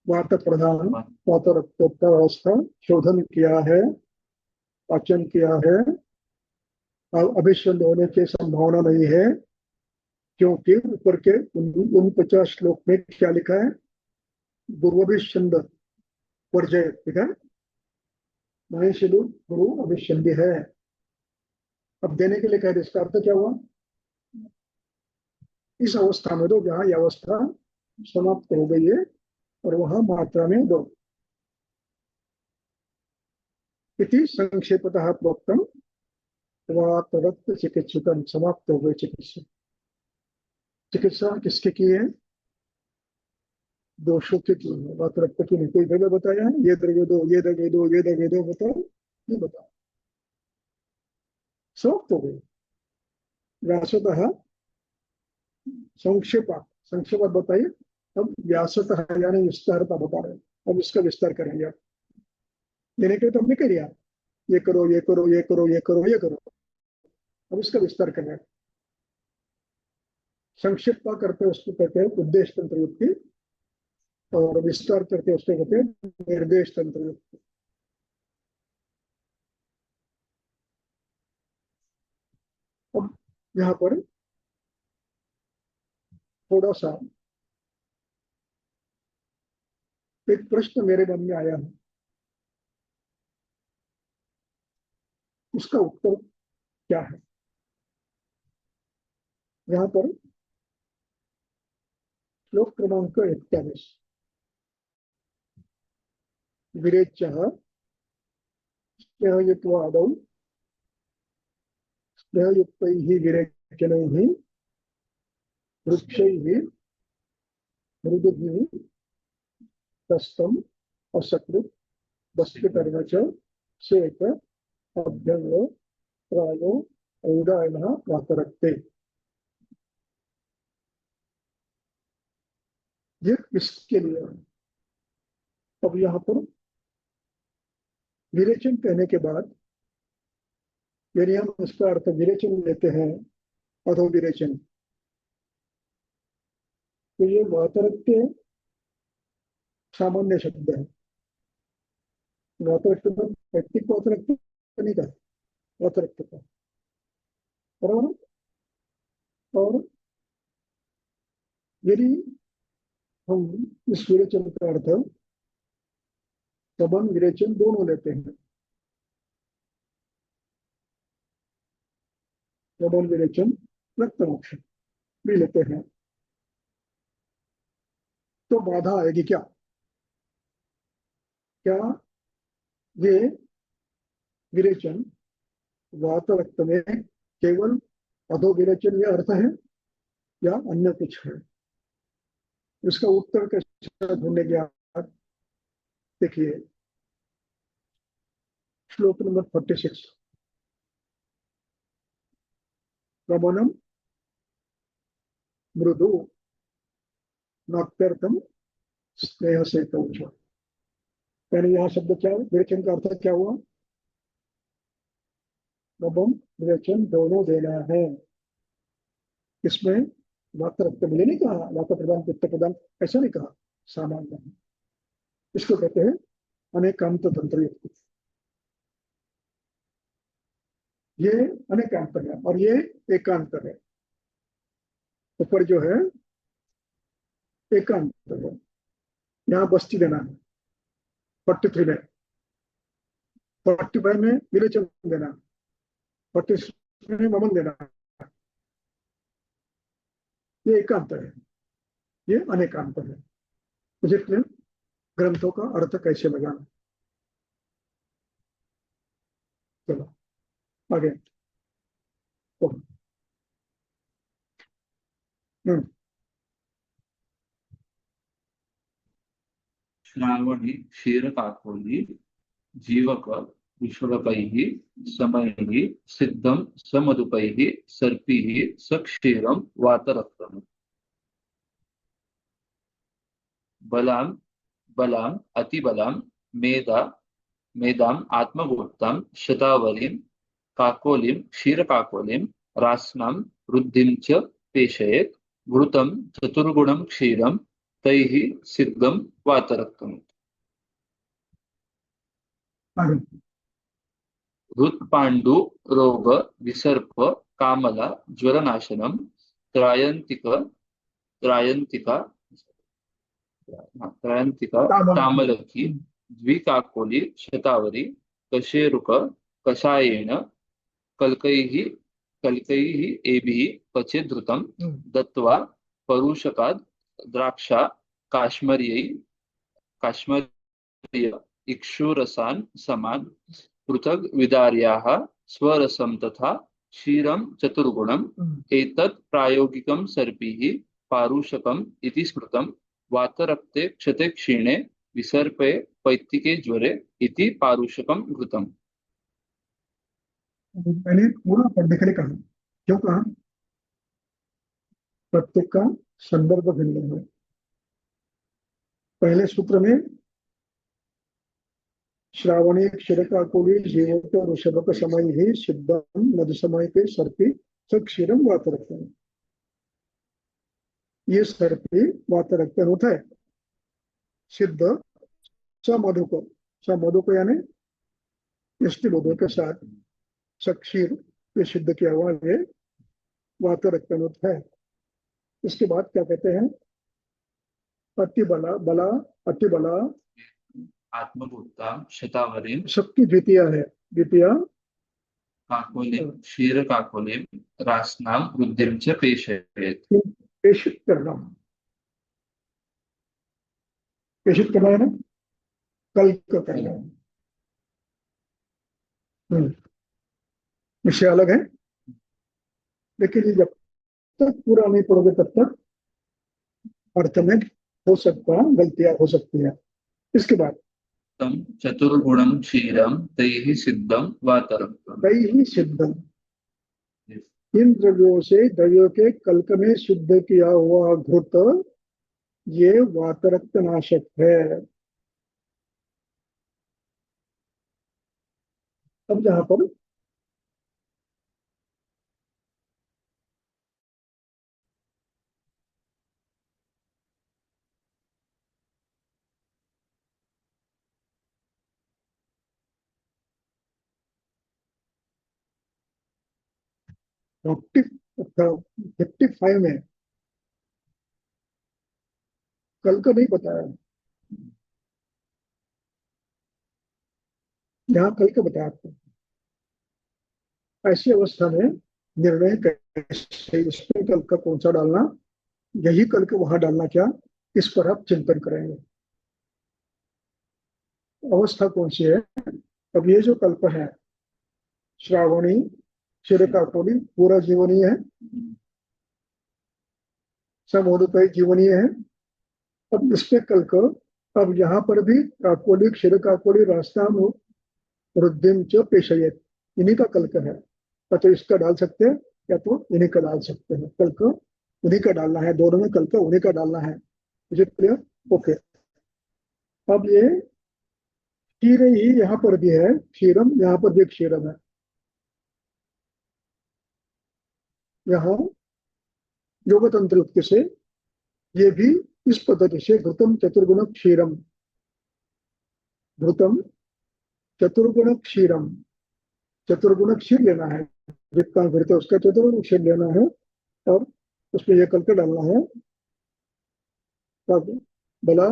वात प्रधान, वात रक्तावस्था, शोधन किया है, पाचन किया है, अब अभिष्वंद होने की संभावना नहीं है, क्योंकि ऊपर के 49 श्लोक में क्या लिखा है? गुरु वर्जय लिखा है। महेशलु गुरु अभिष्यंदी है। अब देने के लिए कह रहे, इसका अर्थ क्या हुआ? इस अवस्था में दो जहां यह अवस्था समाप्त हो गई है, और वहां मात्रा में दो। इति संक्षेपतः प्रोक्तम वातरक्त चिकित्सितम। समाप्त हो गई चिकित्सा। चिकित्सा किसके की है? दोषों के की है, वातरक्त की नहीं। कोई द्रव्य बताया है? ये द्रव्य दो, ये द्रव्य दो, ये द्रव्य दो, बताओ। ये बताओ, समाप्त हो गई। व्यासतः संक्षेपा, संक्षेप बताइए। अब व्यासतः यानी विस्तारता बता रहे हैं, अब इसका विस्तार करेंगे आप। देने के लिए तो हमने कह दिया, ये करो, ये करो, ये करो, ये करो, ये करो। अब इसका विस्तार करना है। संक्षिप्त करते उसको कहते हैं उद्देश्य तंत्र युक्ति, और विस्तार करके उसको कहते हैं निर्देश तंत्र युक्ति। अब यहाँ पर थोड़ा सा एक प्रश्न मेरे मन में आया है, उसका उत्तर क्या है? यहाँ पर श्लोक क्रमांक 41, विरेच्य स्नेहयुक्वादौ स्नेहयुक्तैः विरेचनैः वृक्षैः मृदुभिः तस्तम् असकृत् बस्तिकर्म च सेक अभ्यंग प्रायो औदायनः वातरक्ते। ये इसके लिए। अब यहाँ पर विरेचन कहने के बाद यदि हम उसका अर्थ विरेचन लेते हैं, अधो विरेचन, तो ये वातरक्ते सामान्य शब्द है। वातरक्त व्यक्ति को वातरक्त नहीं था, वातरक्त का, बराबर। और यदि हम इस विरेचन का अर्थ सबन विरेचन दोनों लेते हैं, सबन विरेचन रक्तमोक्ष भी लेते हैं, तो बाधा आएगी क्या? क्या ये विरेचन वात रक्त में केवल अधो विरेचन यह अर्थ है या अन्य कुछ है? इसका उत्तर कैसे ढूंढने के आप देखिए श्लोक नंबर 46। गमनम मृदु नाट्यर्थम स्नेह से कौच। यानी यहाँ शब्द क्या है, विरेचन का अर्थ क्या हुआ? गमन विरेचन दोनों देना है। इसमें वात रक्त मुझे नहीं कहा, वात प्रदान पित्त प्रदान ऐसा नहीं कहा, सामान्य है। इसको कहते हैं अनेकांत तंत्र युक्त। ये अनेकांत है और ये एकांत है। ऊपर जो है एकांत है, यहाँ बस्ती देना है 43 में, 45 में विरेचन देना, 46 में ममन देना। ये एकांत है, ये अनेकांत है। इसलिए ग्रंथों का अर्थ कैसे लगाना। चलो आगे। श्रावणी क्षीरकाकोली जीवक विषुवकैः समैः सिद्धं समदुपैः सर्पैः सक्षीरं वातरक्तम्। बलां बलां अतिबलां मेदाम् आत्मगोप्तां शतावलीं काकोलीं क्षीरकाकोलीं रास्नां वृद्धिं च पेशयेत्। घृतं चतुर्गुणं क्षीरं तैः सिद्धं वातरक्तम्। आगे। हृत्पाण्डु रोग विसर्प कामला ज्वरनाशनम त्रायंतिका त्रयंतिका तामलकी द्विकाकोली शतावरी कशेरुक कषायेन कल्कैः कल्कैः एभिः क्वचित् धृतं दत्वा परुषकाद् द्राक्षा काश्मरीय इक्षुरसान् समान् पृथग् विदार्याः स्वरसं तथा क्षीरं चतुर्गुणम्। एतत् प्रायोगिकं सर्पैः पारुषकम् इति स्मृतं। वातरक्ते क्षते क्षीणे विसर्पे पैत्तिके ज्वरे इति पारुषकं घृतम्। मैंने पूरा पढ़ने के लिए कहा, क्यों कहा? प्रत्येक का संदर्भ भिन्न है। पहले सूत्र में श्रावणी क्षीरकाकोली जीवक ऋषभक समय ही सिद्धम नद समय के सर्पी सब क्षीरम वातरक्तम। ये सर्पी वातरक्तन होता है। सिद्ध समधुक यानी इष्टिबोधों के साथ सक्षीर ये सिद्ध किया हुआ ये वातरक्तन होता है। इसके बाद क्या कहते हैं? अतिबला आत्मभूतां शतावरीं सबकी द्वितीय है, द्वितीय काकोलीं क्षीरकाकोलीं रास्नां वृद्धिं च पेशयेत्। पेशित करना, पेशित करना है ना, कल का करना है। विषय अलग है, लेकिन ये जब तक पूरा नहीं पढ़ोगे तब तक अर्थ में हो सकता गलतियां हो सकती है। इसके बाद तम चतुर्गुणम क्षीरम तैहि सिद्धम वातरम। कई ही सिद्ध, इन द्रव्यों से द्रव्यों के कल्क में शुद्ध किया हुआ घृत ये वातरक्त नाशक है। अब यहाँ पर फिफ्टी 55 में कल का नहीं बताया, यहाँ कल का बताया आपको। ऐसी अवस्था में निर्णय कैसे, इसमें कल का कौन सा डालना, यही कल के वहां डालना क्या, इस पर आप चिंतन करेंगे। अवस्था कौन सी है? अब ये जो कल्प है, श्रावणी शिरकाकोली पूरा जीवनी है, समोदय जीवनी है। अब इस पे कल को, अब यहाँ पर भी काकोली क्षीर काकोली रास्ता वृद्धिम च पेशयत, इन्हीं का कल्क है। या तो इसका डाल सकते हैं या तो इन्हीं का डाल सकते हैं। कल्क उन्हीं का डालना है, दोनों में कल्क उन्हीं का डालना है। मुझे क्लियर? ओके। अब ये क्षीर ही यहाँ पर भी है, क्षीरम यहाँ पर भी क्षीरम है। यहाँ योग तंत्र युक्ति से ये भी इस पद्धति से घृतम चतुर्गुण क्षीरम, घृतम चतुर्गुण क्षीरम, चतुर्गुण क्षीर लेना है, जितना घृत है उसका चतुर्गुण क्षीर लेना है और उसमें यह कल्क डालना है। बला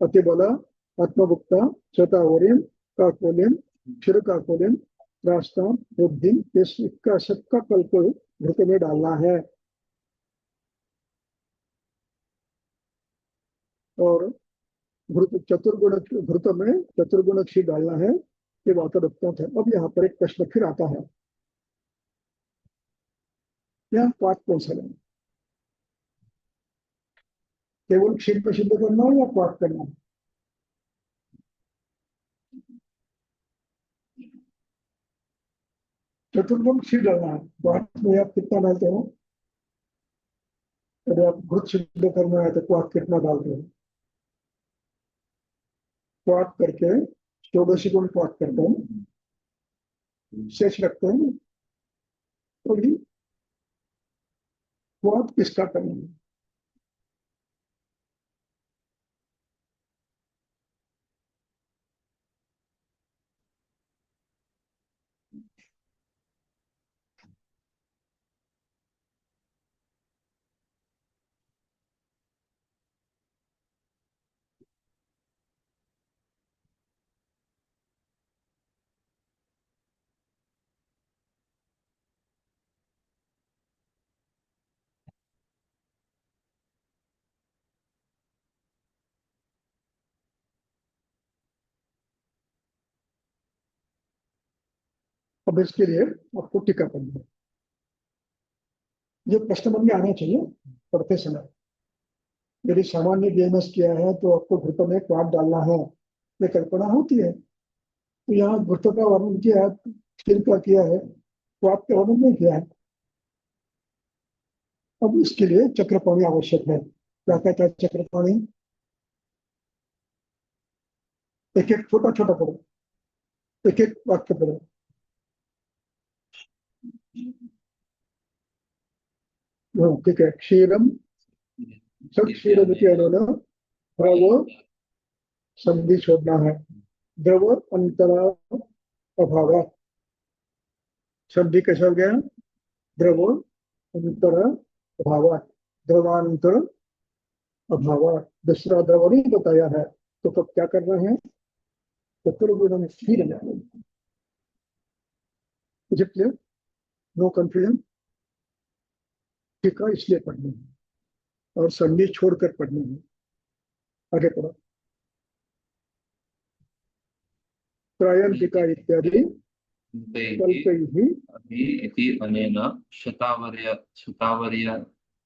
अति बला आत्मभुक्ता शतावरीम काकोलिम क्षीर काकोलिम रास्ता बुद्धि, इसका सबका कल्क घृत में डालना है। और घृत चतुर्गुण घृत में चतुर्गुण क्षीर डालना है, ये वातरत्व है। अब यहाँ पर एक प्रश्न फिर आता है, यहाँ पाठ कौन सा लेना, केवल क्षीर को सिद्ध करना है या पाठ करना है? चतुर्गुण क्षीर डालना है, पाठ में आप कितना डालते हो? यदि आप घृत सिद्ध करना है तो पाठ कितना डालते हो? पाठ करके 14 गुण पाठ करते हैं, शेष रखते हैं। तो भी पाठ किसका करना है? अब इसके लिए आपको टीका करना है। ये प्रश्न मन में आना चाहिए पढ़ते समय। यदि सामान्य बीएमएस किया है तो आपको घृत में पाठ डालना है, ये कल्पना होती है। तो यहाँ घृत का वर्णन किया है, क्षीर का किया है, पाठ का वर्णन नहीं किया है। अब इसके लिए चक्रपाणी आवश्यक है। क्या कहता है चक्रपाणी? एक एक छोटा छोटा पढ़ो, एक एक वाक्य पढ़ो। ठीक है, क्षीरम सब क्षीर द्रव संधि छोड़ना है, द्रव अंतरा अभाव, संधि कैसा हो गया? द्रव अंतर अभाव, द्रवांतर अभाव, दूसरा द्रव नहीं बताया है। तो तब क्या करना है? चतुर्गुण स्थिर है। क्लियर? No confusion? टीका इसलिए पढ़नी है और संधि छोड़कर पढ़नी है। आगे पढ़ो। त्रायन टीका इत्यादि कल्पैः अभि इति अनेन शतावर्य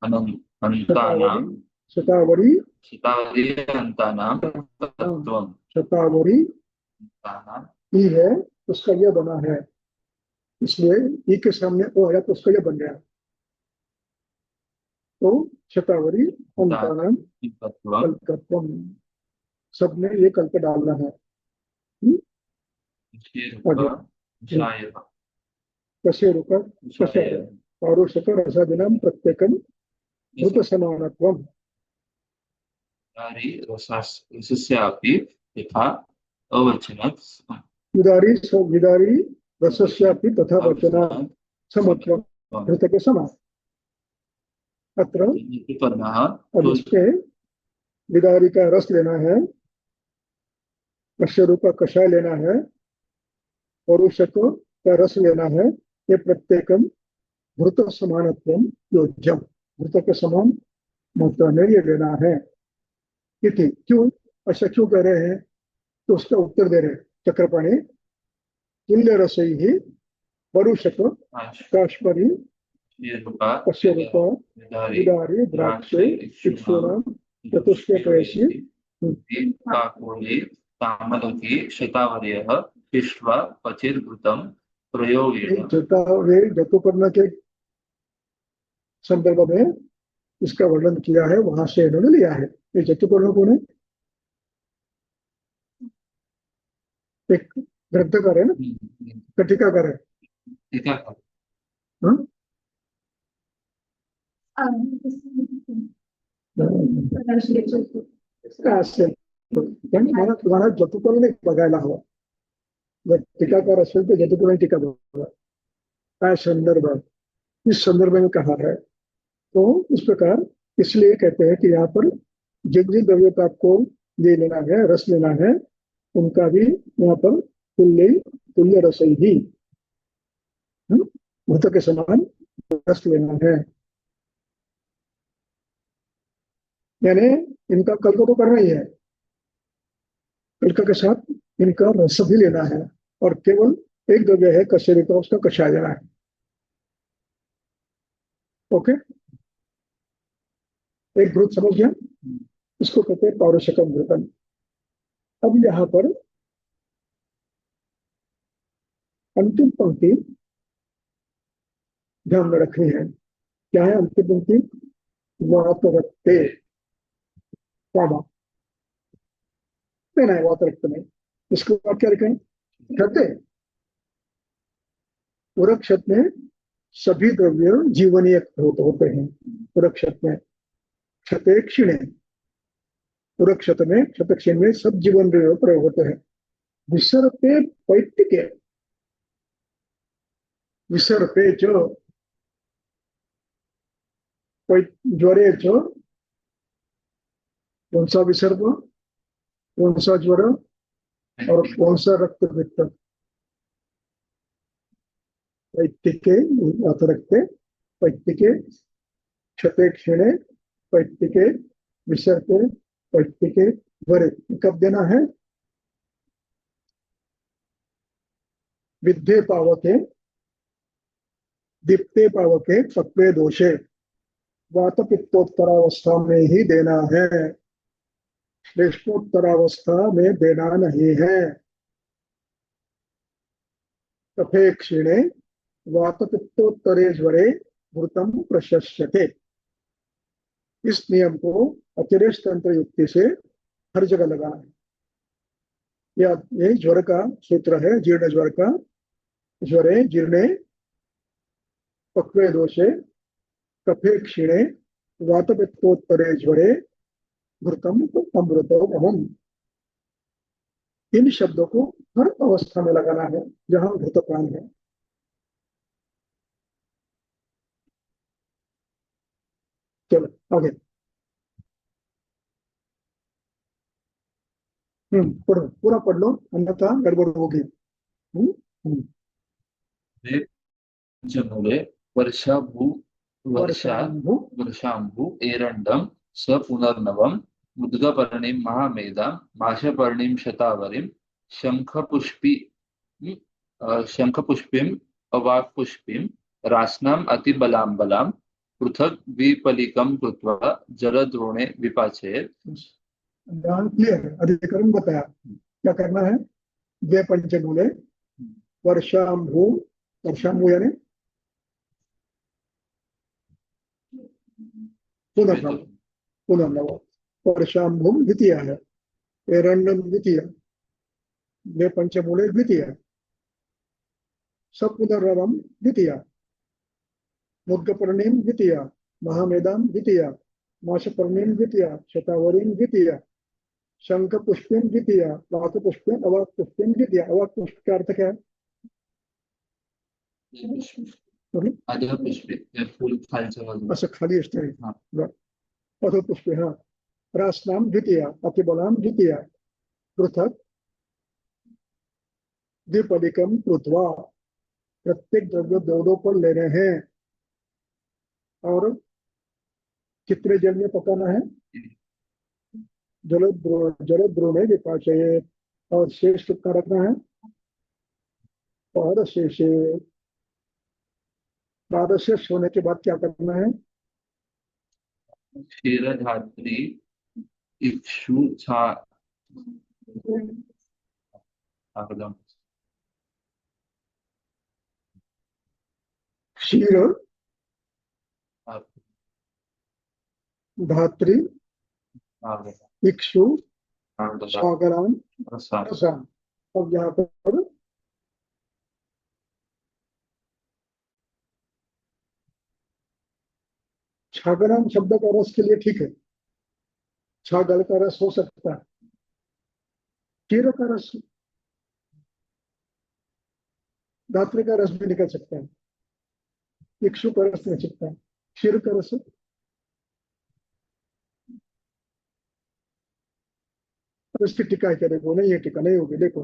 अन्तानां शतावरी शतावरी शतावर्यन्तानां तत्त्वम् शतावरी अन्तानां ई है, उसका यह बना है, इसलिए ई के सामने ओ आया तो उसका यह बन गया। तो शतावरी अंतानाम तत्त्वम् कल्पत्वम, सब में ये कल्प डालना है। हम्म? आगे शायः कस्य रूप कषाय पारुषक रसादिनाम प्रत्येकम भूत समानत्वम। रसस्यापि यथा अवचनात् विदारी रसस्यापि तथा वचना समत्वम घृत के समान। अत्र प्रतिपन्नः अब इसमें विदारी का रस लेना है, कस्य रूप कषाय लेना है, पौरुषक का रस लेना है। ये प्रत्येकम घृत समानत्वम योज्यम, घृत के समान मात्रा में ये लेना है। इति क्यों, ऐसा क्यों कह रहे हैं, तो उसका उत्तर दे रहे हैं चक्रपाणी। तुल्य रसई ही परुषक काश्मरी कस्य रूप विदारी द्राक्षे इक्षुणाम चतुष्टयसी काकोले तामलकी शतावर्यः पिष्ट्वा पचिर्घृतं प्रयोगेन। वे जतुकर्ण के संदर्भ में इसका वर्णन किया है, वहां से इन्होंने लिया है। ये जतुकर्ण कौन है? एक ग्रंथकार है ना, टीकाकार है। हाँ? तुम्हारा जतुकर्ण ने बघायला हवा, जर टीकाकार असेल तर जतुकर्ण टीका बघा काय संदर्भ, इस संदर्भ में कहा है। तो इस प्रकार इसलिए कहते हैं कि यहाँ पर जिन जिन द्रव्यों का आपको ये लेना है, रस लेना है, उनका भी यहाँ पर तुल्य रस ही भूत के समान रस लेना है। यानी इनका कल्प तो करना ही है, कल्प के साथ इनका रस भी लेना है, और केवल एक द्रव्य है कस्य का, उसका कषाय लेना है। ओके, एक घृत समझ गया, इसको कहते हैं पौरुषकम घृतम। अब यहाँ पर अंतिम पंक्ति ध्यान में रखनी है। क्या है अंतिम पंक्ति? वात रखते लेना है, वात रक्त में। इसको आप क्या लिखें? कहते उरक्षत में सभी द्रव्य जीवनीय होते हैं। उरक्षत में क्षते क्षीणे, उरक्षत में क्षत क्षीण में सब जीवन प्रयोग होते हैं। विसर्पे पैतिके, विसर्पे च ज्वरे च, कौन सा विसर्प, कौन सा ज्वर और कौन सा रक्त वित्त? पैतिके रक्ते, पैतिके क्षते क्षीणे, पैतिके विसर्पे, पैतिके ज्वरे। कब देना है? विद्धे पावके दीप्ते पावके पक्वे दोषे, वात पित्तोत्तरावस्था में ही देना है, श्लेष्मोत्तरावस्था में देना नहीं है। कफे क्षीणे वात पित्तोत्तरे ज्वरे घृतम प्रशस्यते। इस नियम को अतिरेक तंत्र युक्ति से हर जगह लगाना है। यही ज्वर का सूत्र है, जीर्ण ज्वर का। ज्वरे जीर्णे पक्वे दोषे कफे क्षीणे वातपित्तोत्तरे ज्वरे घृतम अमृतोपमम्। इन शब्दों को हर अवस्था में लगाना है जहां घृत प्राण है। चलो आगे पढ़ो, पूरा पढ़ लो, अन्यथा गड़बड़ होगी। मूले वर्षांभु एरंडम स पुनर्नवम मुद्गपर्णिम महामेधा माशपर्णिम शतावरीम शंखपुष्पी शंख पुष्पिम अवाक पुष्पिम रासनाम अति बलाम बलाम पृथक विपलिकम कृत्वा जलद्रोणे विपाचयेत्। ध्यान क्लियर है, अधिकरण बताया क्या करना है। वे पंचमूले वर्षाम्भू, वर्षाम्भू यानी पुनर्नव, पुनर्नव, वर्षाम्भुम द्वितीय है, एरण्यम द्वितीय, वे पंचमूले द्वितीय, सपुनर्नवम द्वितीय, मुद्गपर्णीम द्वितीय, महामेदाम द्वितीय, माशपर्णीम द्वितीय, शतावरीम द्वितीय, शंख पुष्पिम द्वितीय, वाक पुष्पिम अवाक पुष्पिम द्वितीय। अवाक पुष्प का अर्थ क्या है? मतलब आद्य पुष्पित हे फूल खालच्या बाजूला. असं खाली असते. हा. अधो पुष्पे, हाँ। रासनाम द्वितीय, अतिबलाम द्वितीय, पृथक द्विपलिकम कृत्वा, प्रत्येक द्रव्य दो दो पर ले रहे हैं और कितने जल में पकाना है? जलद्रोणे विपाचये, और शेष कितना रखना है? पादशेषे, पादशेष होने के बाद क्या करना है? क्षीरधात्री इक्षु छा आगदम क्षीर धात्री आगदम इक्षु आगदम सागरान रसायन. रसायन। अब यहाँ पर छागरान शब्द का रस के लिए ठीक है, छागल का रस हो सकता है, क्षीर का रस, धात्री का रस भी निकल सकता है, इक्षु का रस निकल सकता है, क्षीर का रस उसकी टिका है क्या? देखो नहीं, ये टिका नहीं होगी, देखो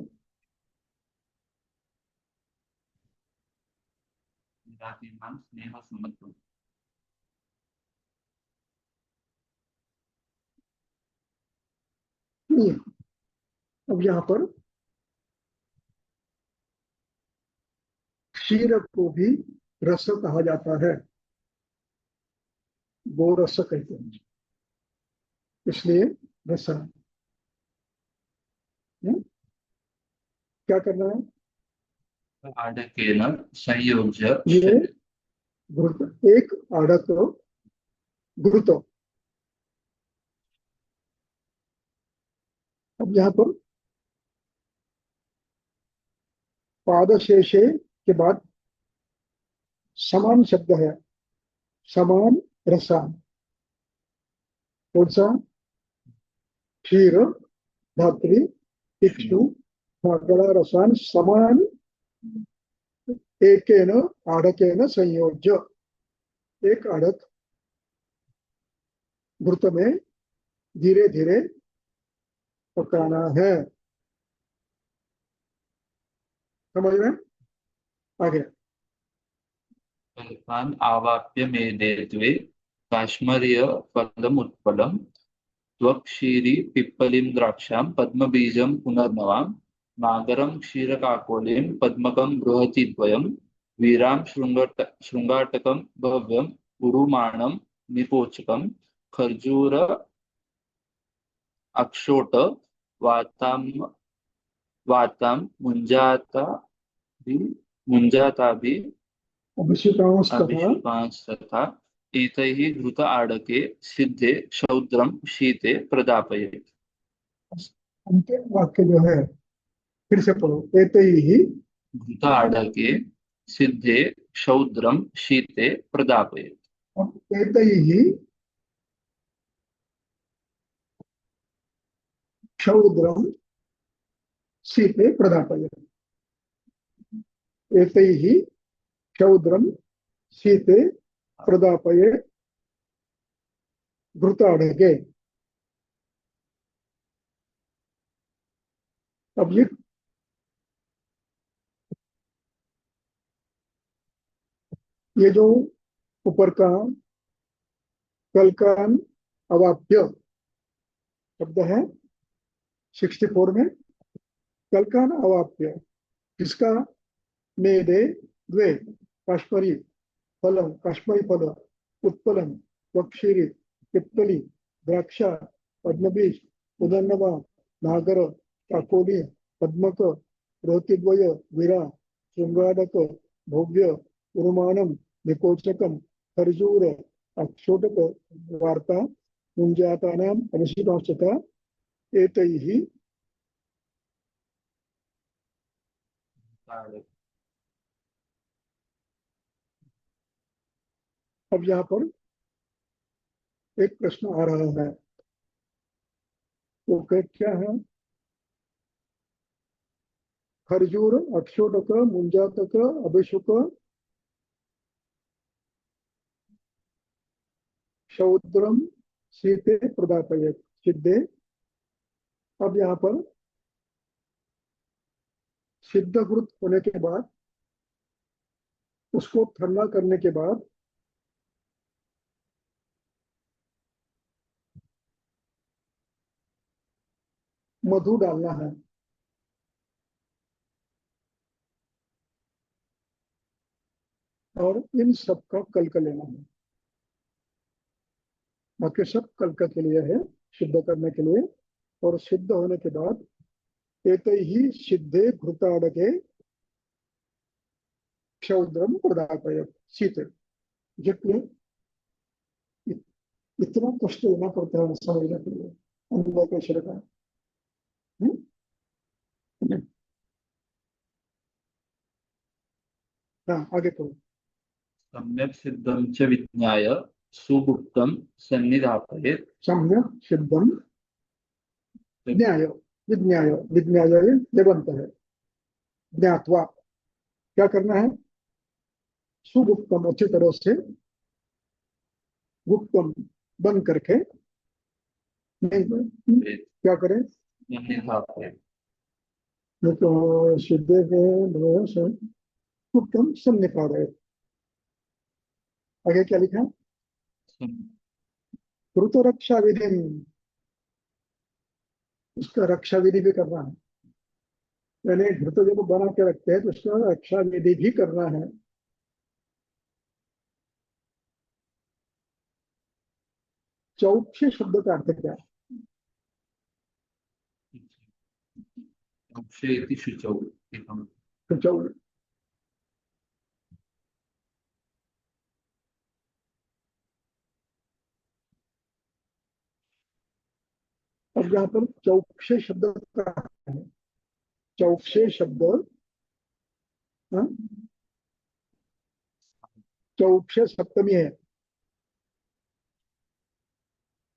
विराटीमान स्नेह समत्व. नहीं। अब यहाँ पर क्षीर को भी रस कहा जाता है, वो रस कहते हैं, इसलिए रसायन। क्या करना है? आडकेन संयोज्य ये घृत, एक आढ़त घृत। अब यहाँ पर पादशेषे के बाद समान शब्द है, समान रसायन। कौन सा? क्षीर धात्री इक्षु सागरा रसायन समान एकेन आढ़केन संयोज्य, एक आढ़त घृत में धीरे धीरे पकाना है। समझ में आगे? कल्पान आवाप्य मेदे द्वे काश्मरीय फलम उत्पलम त्वक्षीरी पिप्पलिम द्राक्षां पद्मबीजं पुनर्नवां नागरं क्षीरकाकोलिं पद्मकं बृहतीद्वयं वीरां शृंगाटकं भव्यं उरुमाणं निपोचकं खर्जूर अक्षोट वाताम वातां मुञ्जाताभि अभिषेकांश तथा अभिषेकांस्तथा एतैः घृत आडके सिद्धे शौद्रं शीते प्रदापयेत्. अंतिम वाक्य जो है फिर से पढ़ो। एते ही घृत आडके सिद्धे शौद्रं शीते प्रदापयेत्. एते ही क्षौद्रम शीते प्रदापयेत्, एते ही क्षौद्रम शीते प्रदापयेत् घृताढ़के। अब ये जो ऊपर का कलकान अवाप्य शब्द है 64 में, कलकान अवाप्य किसका? मेदे द्वे काश्मरी फलम काश्मरी फल उत्पलम वक्षीरी पिप्पली द्राक्षा पद्मबीज उदन्नवा नागर काकोली पद्मक रोतिद्वय वीरा शृंगादक भव्य उर्मानम निकोचकम खरजूर अक्षोटक वार्ता मुंजातानाम अनुशीलांशता एतैः। अब यहाँ पर एक प्रश्न आ रहा है, वो क्या है? खरजूर अक्षोटक मुंजातक अभिषुक शौद्रम सीते प्रदापयत सिद्धे। अब यहाँ पर सिद्ध घृत होने के बाद, उसको ठंडा करने के बाद मधु डालना है। और इन सब का कल्क लेना है। बाकी सब कल्क के लिए है, शुद्ध करने के लिए। और सिद्ध होने के बाद एतैः सिद्धे घृताड़के क्षौद्रम प्रदापयत शीते। जितने इतना कष्ट लेना पड़ता है समझने के लिए अनुभव के शरीर का। हाँ, आगे करो। सम्यक सिद्धम च विज्ञाय सुगुप्तम सन्निधापयेत्। सम्यक सिद्धम न्याय विज्ञाय, विज्ञाय निबंध है। ज्ञातवा क्या करना है? सुगुप्तम अच्छी तरह से, गुप्तम बंद करके, नहीं क्या करें? सन्निधापयेत्। तो सिद्धे के गुप्तम सन्निपात। आगे क्या लिखा? गुरुत रक्षा विधि, उसका रक्षा विधि भी करना है। यानी घृत जब बना के रखते हैं तो उसका रक्षा विधि भी करना है। चौक्षे शब्द का अर्थ क्या है? अक्षेति शुचौ। तो चौ अब यहाँ पर चौक्षे शब्द का अर्थ है। चौक्षे शब्द, हाँ? चौक्षे सप्तमी है।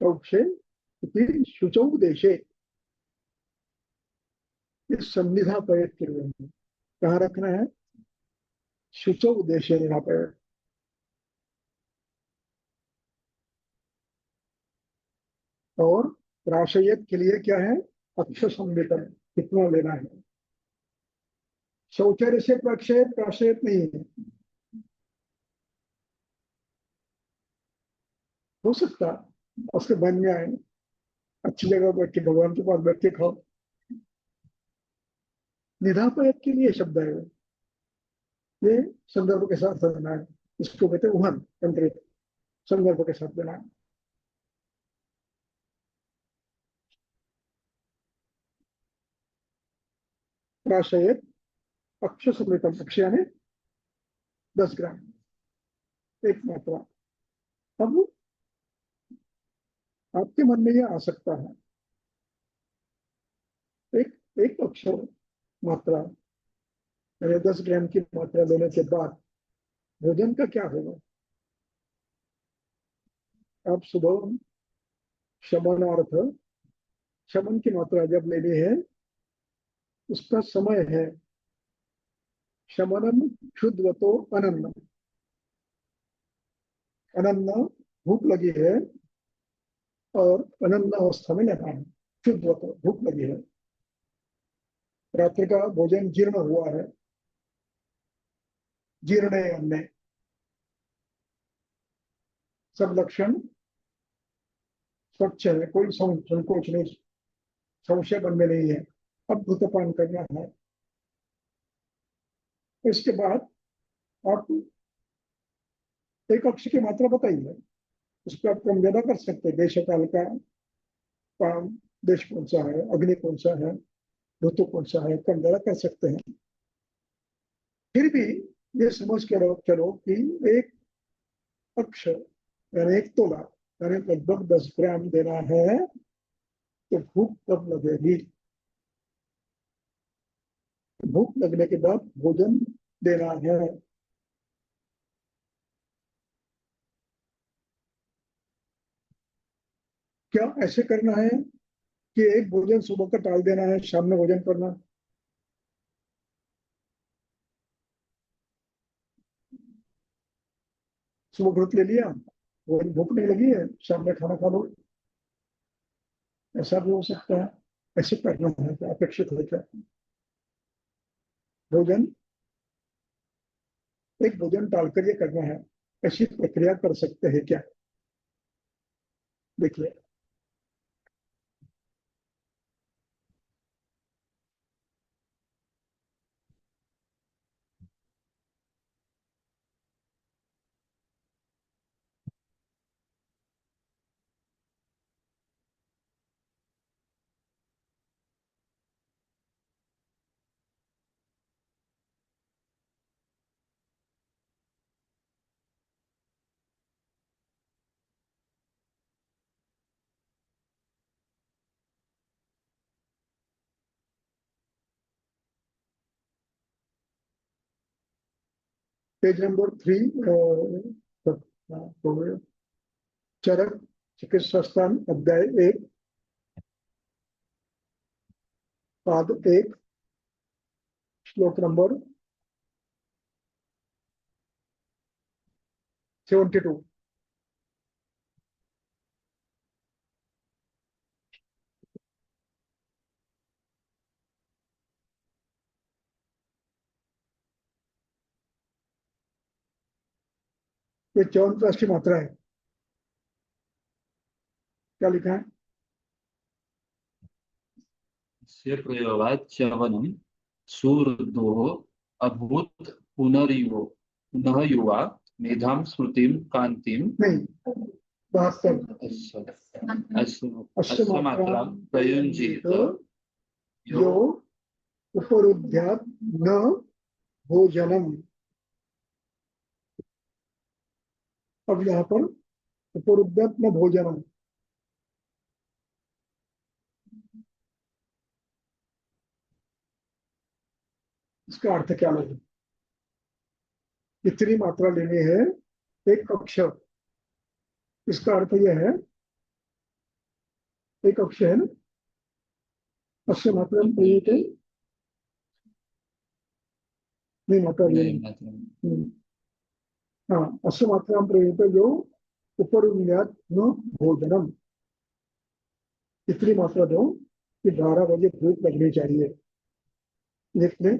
चौक्षे इति शुचौ देशे, इस सन्निधा प्रयत के लिए कहाँ रखना है? शुचौ देशे निधा प्रयत। और प्राशयत के लिए क्या है? अक्ष संवेतन, कितना लेना है। शौचालय से प्रक्षेप प्राशयत नहीं है। हो सकता उसके मन में आए, अच्छी जगह बैठ के भगवान के पास बैठ के खाओ। निधापयत के लिए शब्द है ये, संदर्भ के साथ लेना है। इसको कहते हैं उहन तंत्र, संदर्भ के साथ लेना है। प्राशयत अक्ष संवेतन, अक्ष यानी 10 ग्राम, एक मात्रा। अब आपके मन में यह आ सकता है, एक एक अक्षर मात्रा यानी 10 ग्राम की मात्रा लेने के बाद भोजन का क्या होगा? आप सुबह शमनार्थ, शमन की मात्रा जब लेनी है उसका समय है शमनम क्षुद्वतो अनन्न। अनन्न भूख लगी है और अनन्न अवस्था में लेना है। क्षुद्वतो भूख लगी है, रात्रि का भोजन जीर्ण हुआ है, जीर्ण अन्न, सब लक्षण स्वच्छ है, कोई संकोच नहीं, संशय मन में नहीं है। अब भूतपान करना है। इसके बाद आप एक अक्ष की मात्रा बताइए, उस पर आप कम ज्यादा कर सकते हैं। देश काल का काम, देश कौन सा है, अग्नि कौन सा है, ऋतु कौन सा है, कम ज्यादा कर सकते हैं। फिर भी ये समझ के चलो कि एक अक्ष यानी एक तोला यानी लगभग 10 ग्राम देना है, तो भूख कब लगेगी? भूख लगने के बाद भोजन देना है। क्या ऐसे करना है कि एक भोजन सुबह का टाल देना है, शाम में भोजन करना? सुबह व्रत ले लिया, भूख नहीं लगी है, शाम में खाना खा लो, ऐसा भी हो सकता है। ऐसे करना है क्या, अपेक्षित है क्या? भोजन, एक भोजन टालकर ये करना है, ऐसी प्रक्रिया कर सकते हैं क्या? देखिए, पेज नंबर 3, चरक चिकित्सा स्थान, अध्याय 1, पाद 1, श्लोक नंबर 72। ये च्यवनप्राश की मात्रा है। क्या लिखा है? से प्रयोगात् च्यवनम् सूर्दोः अभूत् पुनरिवो पुनः युवा मेधां स्मृतिं कान्तिं नहीं, 72। अस्य अस्य अश्व अस्य मात्रा मात्रां प्रयुञ्जीत यो यो उपरुद्ध्यात् न भोजनम। अब यहाँ पर उपरुद्ध्यात् न भोजनम, इसका अर्थ क्या लगे? इतनी मात्रा लेनी है, एक अक्षर। इसका अर्थ यह है, एक अक्षर है ना, अश्व मात्रा में प्रयुक्त, नहीं मात्रा नहीं लेनी। मतलब हाँ, अश्व मात्रा में प्रयुक्त जो उपरुद्ध्यात् न भोजनम, इतनी मात्रा दो कि 12 बजे भूख लगनी चाहिए। लिख लें।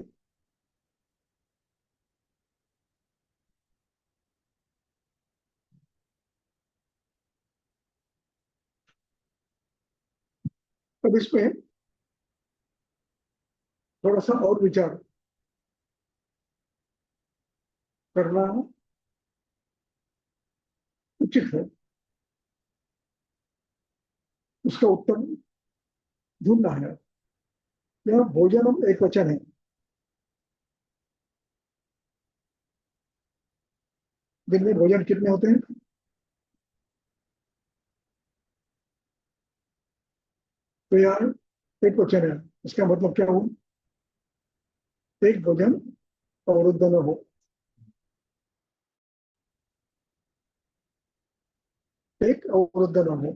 अब इसमें थोड़ा सा और विचार करना उचित है, उसका उत्तर ढूंढना है। यह भोजनम एक वचन है। दिन में भोजन कितने होते हैं? तो यार एक वचन है, इसका मतलब क्या हो? एक भोजन अवरुद्ध न हो, एक अवरुद्ध न हो।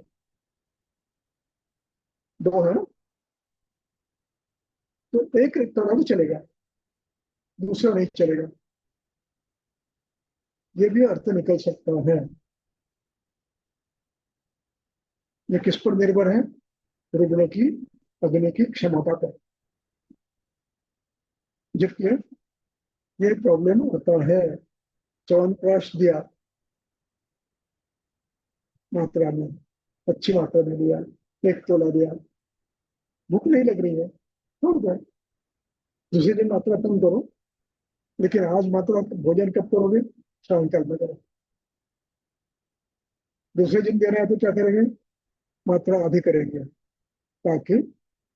दो है, तो एक तरह भी चलेगा, दूसरा नहीं चलेगा। ये भी अर्थ निकल सकता है। ये किस पर निर्भर है? रुग्ण की अग्नि की क्षमता पर। जिसमें ये प्रॉब्लम आता है, च्यवनप्राश दिया मात्रा में, अच्छी मात्रा में दिया, एक तोला दिया, भूख नहीं लग रही है, छोड़ दो, दूसरे दिन मात्रा कम करो, लेकिन आज मात्र आप भोजन कब करोगे? सायंकाल में करो। दूसरे दिन दे रहे हैं तो क्या करेंगे? मात्रा आधी करेंगे, ताकि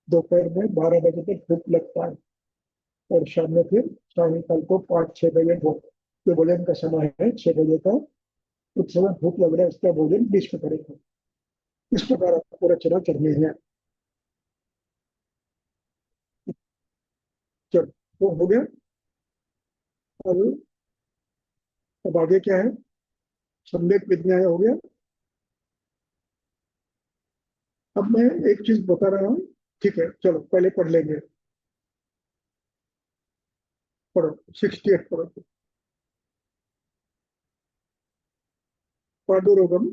दोपहर में 12 बजे तक भूख लग पाए, और शाम में फिर सायंकाल को 5-6 बजे भूख, जो भोजन का समय है 6 बजे का, उस समय भूख लग रहा है, इसका भोजन बीच में करेंगे। इस प्रकार आपको रचना करनी है। चलो, वो हो गया। और अब आगे क्या है? सम्यक विज्ञान हो गया। अब मैं एक चीज बता रहा हूँ, ठीक है? चलो पहले पढ़ लेंगे। पढ़ो, 68 पढ़ो। पांडुरोगम।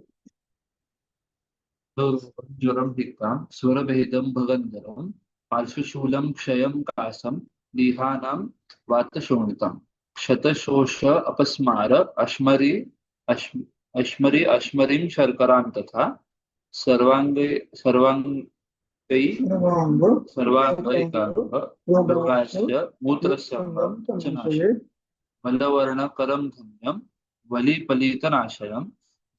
ज्वरम धिक्कां स्वरभेदं भगंधरम पार्श्वशूलं क्षयं कासं दीहानां वातशोणितम् शतशोष अपस्मार अश्म, अश्मरीं शर्करां तथा सर्वांगे सर्वांगै सर्वांग सर्वांगैकाः प्रकाश्य मूत्रसंगम च संशय। नाशयम् मलवर्णकरं धन्यं वलिपलितनाशयं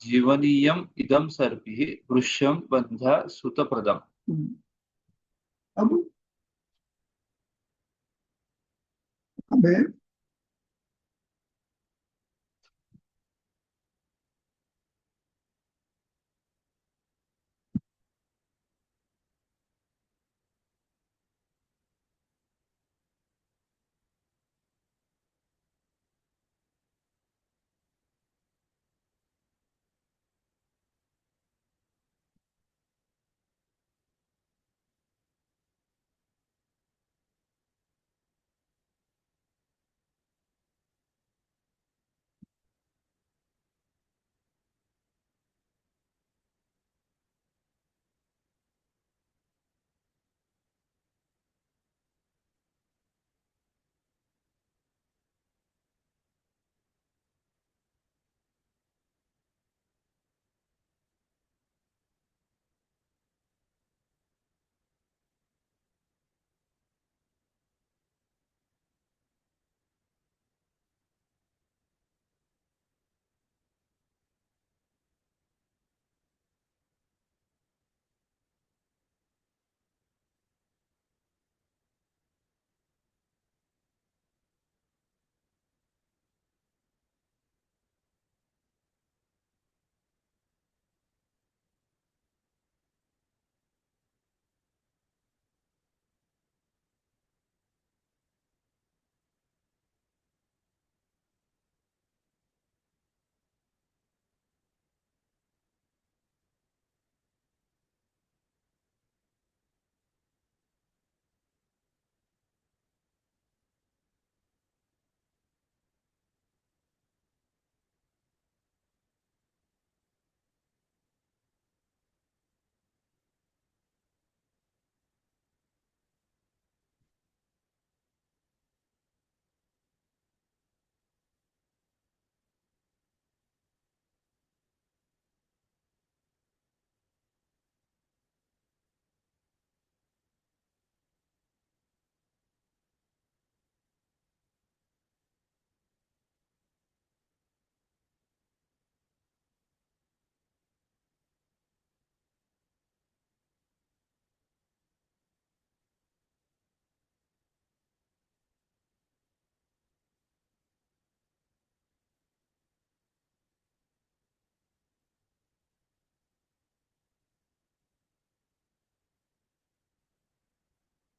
जीवनीयम् इदं सर्पिः वृष्यं बन्ध्या सुतप्रदम्। अब हमें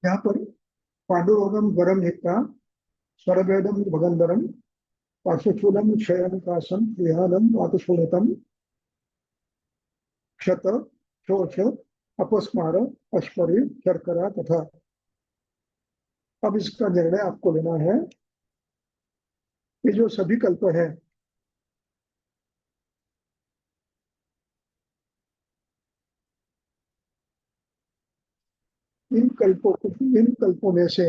यहाँ पर पांडुरोगम गरम हिक्का स्वरभेदम भगंधरम पार्श्वशूलम क्षयम कासम विहानम वातशूलितम क्षत शोष अपस्मार अश्मरी शर्करा तथा। अब इसका निर्णय आपको लेना है। ये जो सभी कल्प है, इन कल्पों में से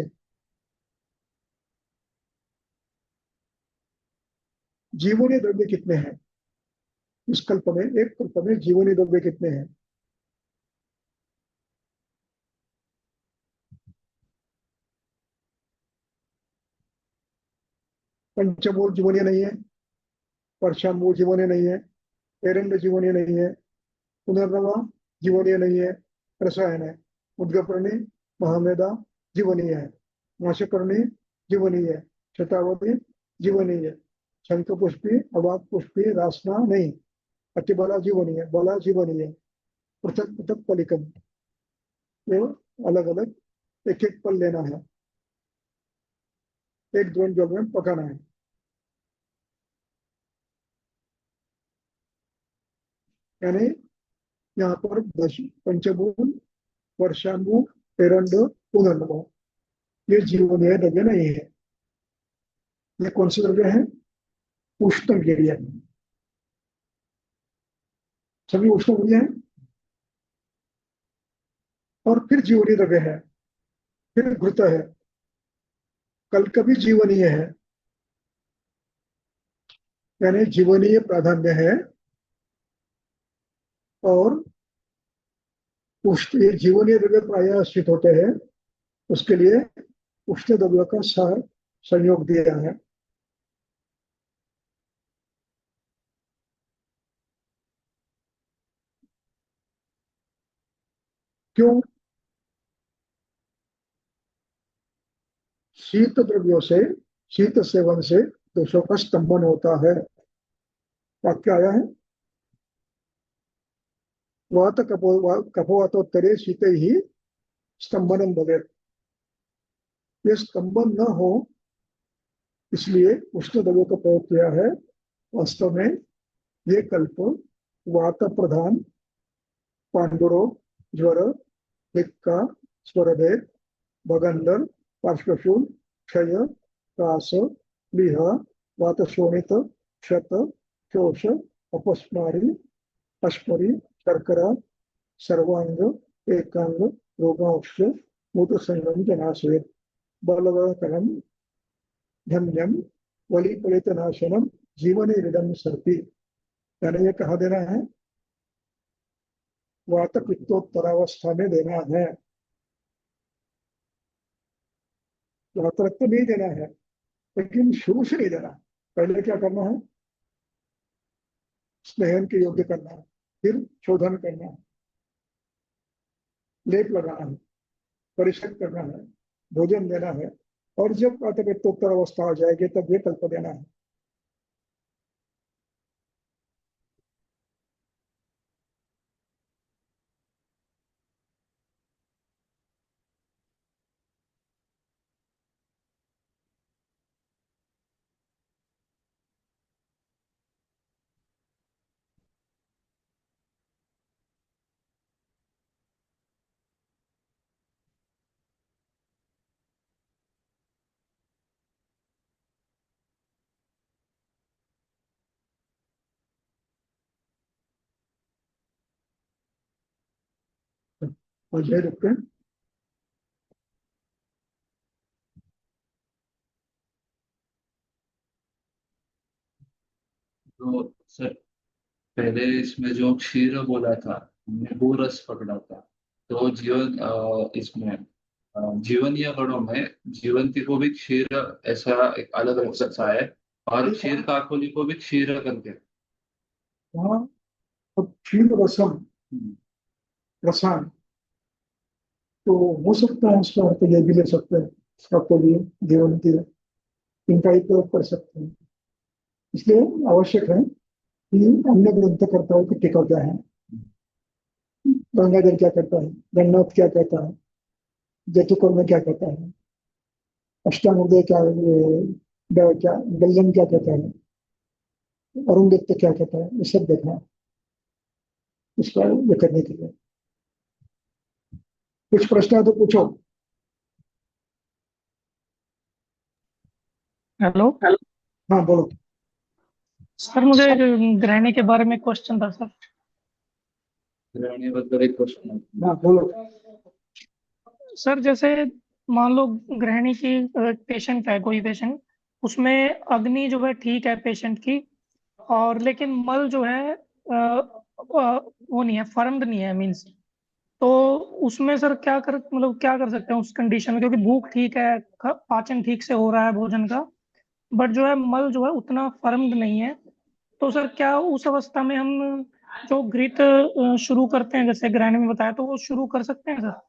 जीवनी द्रव्य कितने हैं? इस कल्प में, एक कल्प में जीवनी द्रव्य कितने हैं? पंचमूल जीवनीय नहीं है, परशामूल जीवनीय नहीं है, एरंड जीवनीय नहीं है, पुनर्नवा जीवनीय नहीं है, रसायन है। उद्गपर्णी महामेदा जीवनीय है, नाशकर्णी जीवनीय है, शतावती जीवनीय है, शंखपुष्पी अवाक पुष्पी रासना नहीं, अतिबला जीवनीय है, बला जीवनीय है, पृथक पृथक पलिकम, ये अलग अलग एक एक पल लेना है, एक द्रोण जल में पकाना है। यानी यहाँ पर दश पंचभूत वर्षांगु एरंड पुनर्नव ये जीवनीय द्रव्य नहीं है। ये कौन से द्रव्य है? उष्ण गिरिय, सभी उष्ण गिरिय है। और फिर जीवनीय द्रव्य है, फिर घृत है, कल कभी जीवनीय है, यानी जीवनीय प्राधान्य है। और उष्ण ये जीवनीय द्रव्य प्रायः स्थित होते हैं, उसके लिए उष्ण द्रव्य का संयोग दिया है। क्यों? शीत द्रव्यों से, शीत सेवन से दोषों का स्तंभन होता है। वाक्य आया है, वात कफोवातोत्तरे शीत ही स्तंभनम भवेत्। ये स्तंभन न हो इसलिए उष्ण द्रव्यों का प्रयोग किया है। वास्तव में ये कल्प वात प्रधान पांडुरोग, ज्वर, हिक्का, स्वरभेद, भगंदर, पार्श्वशूल, क्षय, कास, लीह, वातशोणित, क्षत, शोष, अपस्मारी, अश्मरी, शर्करा, सर्वांग, एकांग, रोगांश, मूत्र संगम जनाशय, बलवकरम, धन्यम, वलिपलित नाशनम, जीवन रिदम सर्पी। यानी ये कहा देना है, वात पित्तोत्तरावस्था में देना है, अतिरिक्त नहीं देना है, लेकिन शुरू से नहीं देना। पहले क्या करना है? स्नेहन के योग्य करना है, फिर शोधन करना है, लेप लगाना है, परिषद करना है, भोजन देना है, और जब अतिरिक्तोत्तर अवस्था आ जाएगी तब ये कल्प देना है। और ये रुकते हैं। तो सर, पहले इसमें जो क्षीर बोला था, हमने वो रस पकड़ा था। तो जीवन इसमें जीवनीय गणों में जीवंती को भी क्षीर ऐसा एक अलग रस है, और क्षीर काकोली को भी क्षीर करके। वहाँ अब क्षीर रसम हम्म। रसायन, तो हो सकता है उसका अर्थ ये भी ले सकते हैं, इसका कोई जीवन की इनका ही प्रयोग कर सकते हैं। इसलिए आवश्यक है कि अन्य ग्रंथकर्ताओं की टीका क्या है, गंगाधर क्या कहता है, गणनाथ क्या कहता है, जतुकर्म क्या कहता है, अष्टांगोदय क्या क्या गल्लन क्या कहता है, अरुण दत्त क्या कहता है, ये सब देखना इसका ये करने के लिए। कुछ प्रश्न है तो पूछो। हेलो हाँ बोलो। सर, मुझे गृहिणी के बारे में क्वेश्चन था सर। ग्रहणीय बद्दल एक क्वेश्चन है। हाँ बोलो। सर जैसे मान लो गृहिणी की पेशेंट है, कोई पेशेंट, उसमें अग्नि जो है ठीक है पेशेंट की, और लेकिन मल जो है वो नहीं है, फर्म्ड नहीं है मीन्स। तो उसमें सर क्या कर, मतलब क्या कर सकते हैं उस कंडीशन में, क्योंकि भूख ठीक है, पाचन ठीक से हो रहा है भोजन का, बट जो है मल जो है उतना फर्म्ड नहीं है। तो सर क्या उस अवस्था में हम जो घृत शुरू करते हैं, जैसे ग्रहण में बताया, तो वो शुरू कर सकते हैं सर?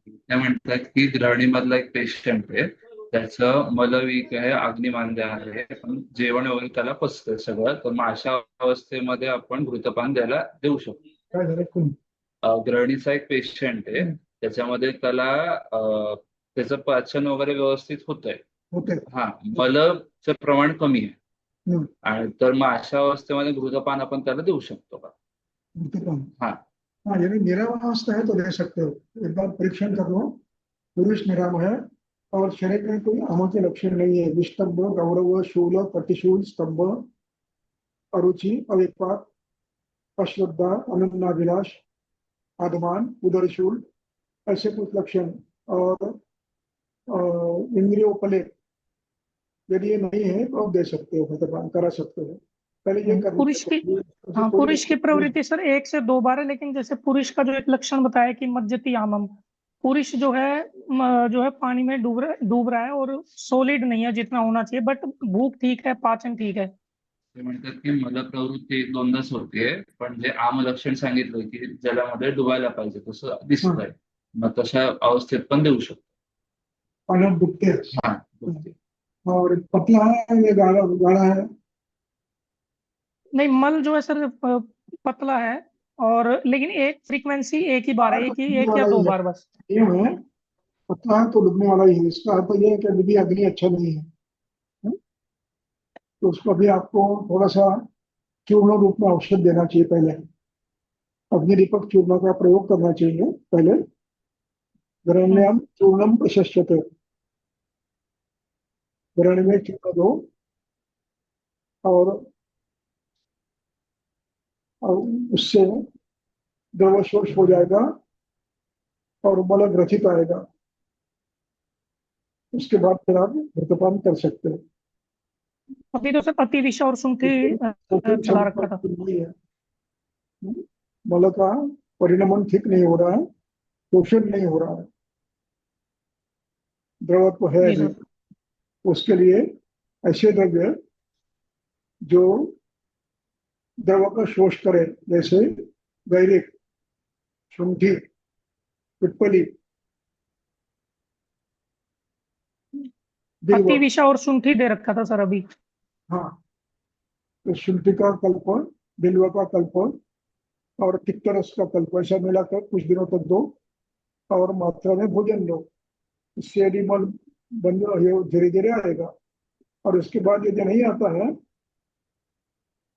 काय म्हणतात की ग्रहणीमधला एक पेशंट आहे, त्याचं मलविक आहे, अग्निमांद्य आहे, पण जेवण वगैरे त्याला पचतंय सगळं, तर मग अशा अवस्थेमध्ये आपण घृतपान द्यायला देऊ शकतो. काय झालं कोण ग्रहणीचा एक पेशंट आहे, त्याच्यामध्ये त्याला त्याचं पाचन वगैरे व्यवस्थित होतंय. होते हा, मलचं प्रमाण कमी आहे, हम्म, आणि तर मग अशा अवस्थेमध्ये घृतपान आपण त्याला देऊ शकतो का? घृतपान हा. हाँ यदि निरावस्था है तो दे सकते हो। एक बार परीक्षण कर लो, पुरुष निराम है और शरीर में कोई आमा के लक्षण नहीं है, विस्तंभ गौरव शूल प्रतिशूल स्तंभ अरुचि अविपात अश्रद्धा अनन्नाभिलाष आदमान उदरशूल ऐसे कुछ लक्षण और इंद्रियोपलेप यदि ये नहीं है तो आप दे सकते हो, मतदान करा सकते हो। पहले ये करना पुरुष की हाँ, पुरुष की प्रवृत्ति सर 1 से 2 बार है, लेकिन जैसे पुरुष का जो एक लक्षण बताया कि मज्जति आमम, पुरुष जो है जो है पानी में डूब रहा है और सॉलिड नहीं है जितना होना चाहिए, बट भूख ठीक है, पाचन ठीक है। ते म्हणतात की मलप्रवृत्ती 1-2दाच होतीये, पण जे आमलक्षण सांगितलंय की जलामध्ये डुबायला पाहिजे तसं दिसतंय, मग तशा अवस्थेत पण देऊ शकतो. पालन दुखते हैं हा, दुखते. और पतला है ये गाढ़ा गाढ़ा है। नहीं, मल जो है सर पतला है, और लेकिन एक फ्रीक्वेंसी एक ही बार है, एक या 2 बार बस। ये है पतला है तो डूबने वाला ही है, इसका अर्थ ये है कि अभी अग्नि अच्छा नहीं है। हम्म? तो उसको भी आपको थोड़ा सा चूर्ण रूप में औषध देना चाहिए पहले, अग्नि दीपक चूर्ण का प्रयोग करना चाहिए पहले। ग्रहण्याम चूर्णम प्रशस्यते, ग्रहण में चूर्ण दो और उससे द्रवशोष हो जाएगा और मल ग्रथित आएगा, उसके बाद फिर आप घृतपान कर सकते हो। अभी तो सर अति विषा और शुंठी चला रखा था। नहीं है, मल का परिणमन ठीक नहीं हो रहा है, पोषण नहीं हो रहा है, द्रवत्व है जी नहीं, सर। उसके लिए ऐसे द्रव्य जो द्रव का शोष करे, जैसे गैरिक, शुंठी, पिप्पली, अति बिल्व। विषा और शुंठी दे रखा था सर अभी। हाँ, तो शुंठी का कल्पन, बिल्व का कल्पन और तिक्तरस का कल्पन ऐसा मिलाकर कुछ दिनों तक दो और मात्रा में भोजन दो। इससे यदि मल बंद धीरे धीरे आएगा, और उसके बाद यदि नहीं आता है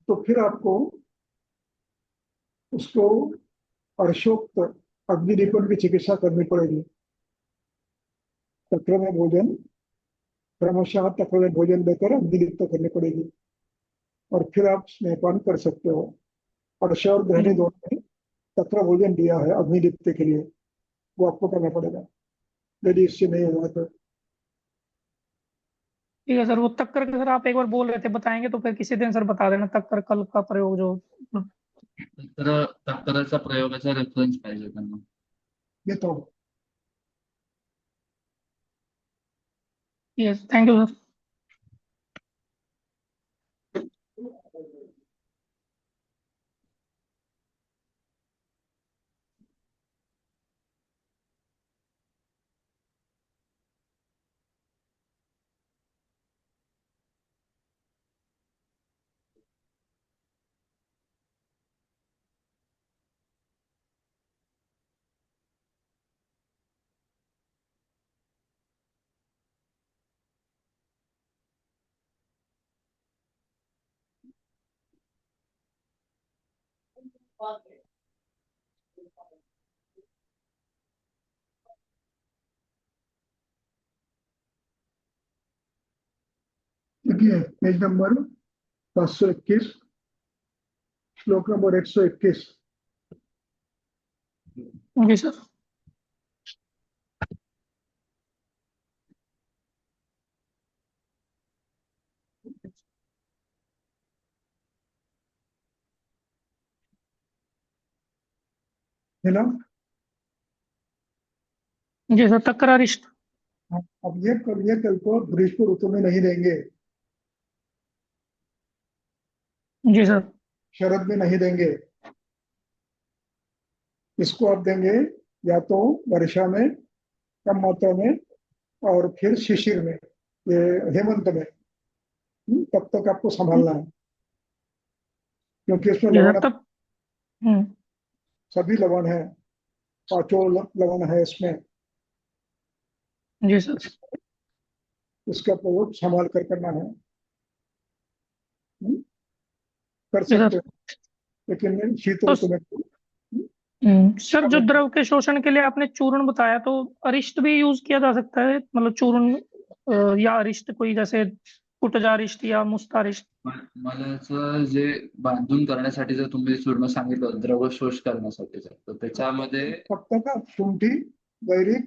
तो फिर आपको उसको अर्शोक्त अग्निदीपन की चिकित्सा करनी पड़ेगी। तक्र में भोजन, क्रमशः तक्र में भोजन देकर अग्निदीप्त करनी पड़ेगी, और फिर आप स्नेहपान कर सकते हो। अर्श और ग्रहणी दोनों ने तक्र भोजन दिया है अग्निदीप्त के लिए, वो आपको करना पड़ेगा, यदि इससे नहीं हुआ तो। ठीक है सर, वो तक्कर का सर आप एक बार बोल रहे थे बताएंगे, तो फिर किसी दिन सर बता देना तक्कर कल का प्रयोग जो। तर तक्राचा प्रयोगाचा रेफरन्स पाहिजे त्यांना. ये तो यस, थैंक यू सर। देखिए पेज नंबर 521, श्लोक नंबर 121। जी सर। है ना? जी सर, तक्कर अरिष्ट। अब ये कल को ग्रीष्म ऋतु में नहीं देंगे, जी सर। शरद में नहीं देंगे। इसको आप देंगे या तो वर्षा में कम मात्रा में, और फिर शिशिर में, ये हेमंत में। तब तक आपको संभालना है, क्योंकि इसमें जी सर लवण, तब। हम्म। सभी लवण है, पांचों लवण है इसमें। जी सर। इसका प्रयोग संभाल कर करना है। कर जी सकते सर। हो, लेकिन शीत तो ऋतु में। सर, जो द्रव के शोषण के लिए आपने चूर्ण बताया, तो अरिष्ट भी यूज किया जा सकता है, मतलब चूर्ण, या अरिष्ट कोई, जैसे कुटजारिष्ट या मुस्तारिष्ट। मलाचं जे बांधून करण्यासाठी जर तुम्ही चूर्ण सांगितलं द्रव शोष करण्यासाठी, तर त्याच्यामध्ये फक्त का शुंठी, वैरिक,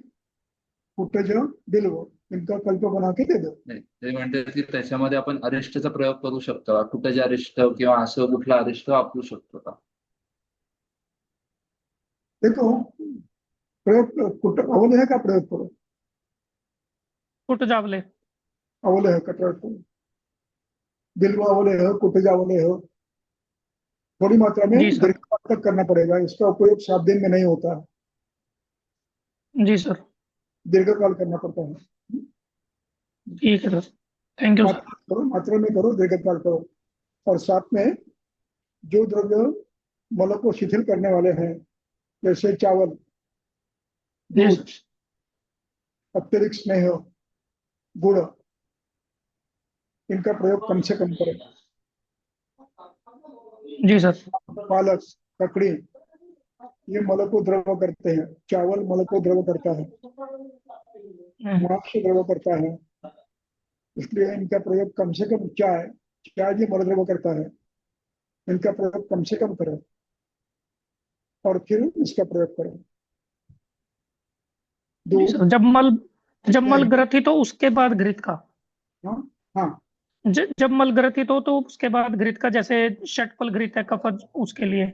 कुटज, बिल्व, इनका कल्प बना के दे दो। नाही, ते म्हणतात की त्याच्यामध्ये आपण अरिष्टचा प्रयोग करू शकतो का, कुठं जे अरिष्ट किंवा असं कुठला अरिष्ट वापरू शकतो का? देखो, प्रयोग अवलेह का प्रयोग करो, कुटजावले। अवलेह का प्रयोग करो। बिल्व अवलेह, कुटज अवलेह, थोड़ी मात्रा में जी सर। दीर्घकाल तक करना पड़ेगा। इसका उपयोग 7 दिन में नहीं होता, जी सर। दीर्घकाल करना पड़ता है। ठीक है सर। Thank you sir. मात्रा में करो, दीर्घकाल करो। और साथ में जो द्रव्य मल को शिथिल करने वाले हैं, जैसे चावल, जी दूध, सर। अत्यधिक स्नेह, गुड़, इनका प्रयोग कम से कम करें। जी सर। पालक, ककड़ी, ये मल को द्रव करते हैं। चावल मल को द्रव करता है, मांस द्रव करता है, इसलिए इनका प्रयोग कम से कम। चाय, चाय ये मल द्रव करता है, इनका प्रयोग कम से कम करें, और फिर इसका प्रयोग करें। जी दूध, सर, जब मल दही, ग्रथित हो उसके बाद घृत का। हाँ हाँ जब मल ग्रथित हो तो उसके बाद घृत का, जैसे षटफल घृत है कफज, उसके लिए।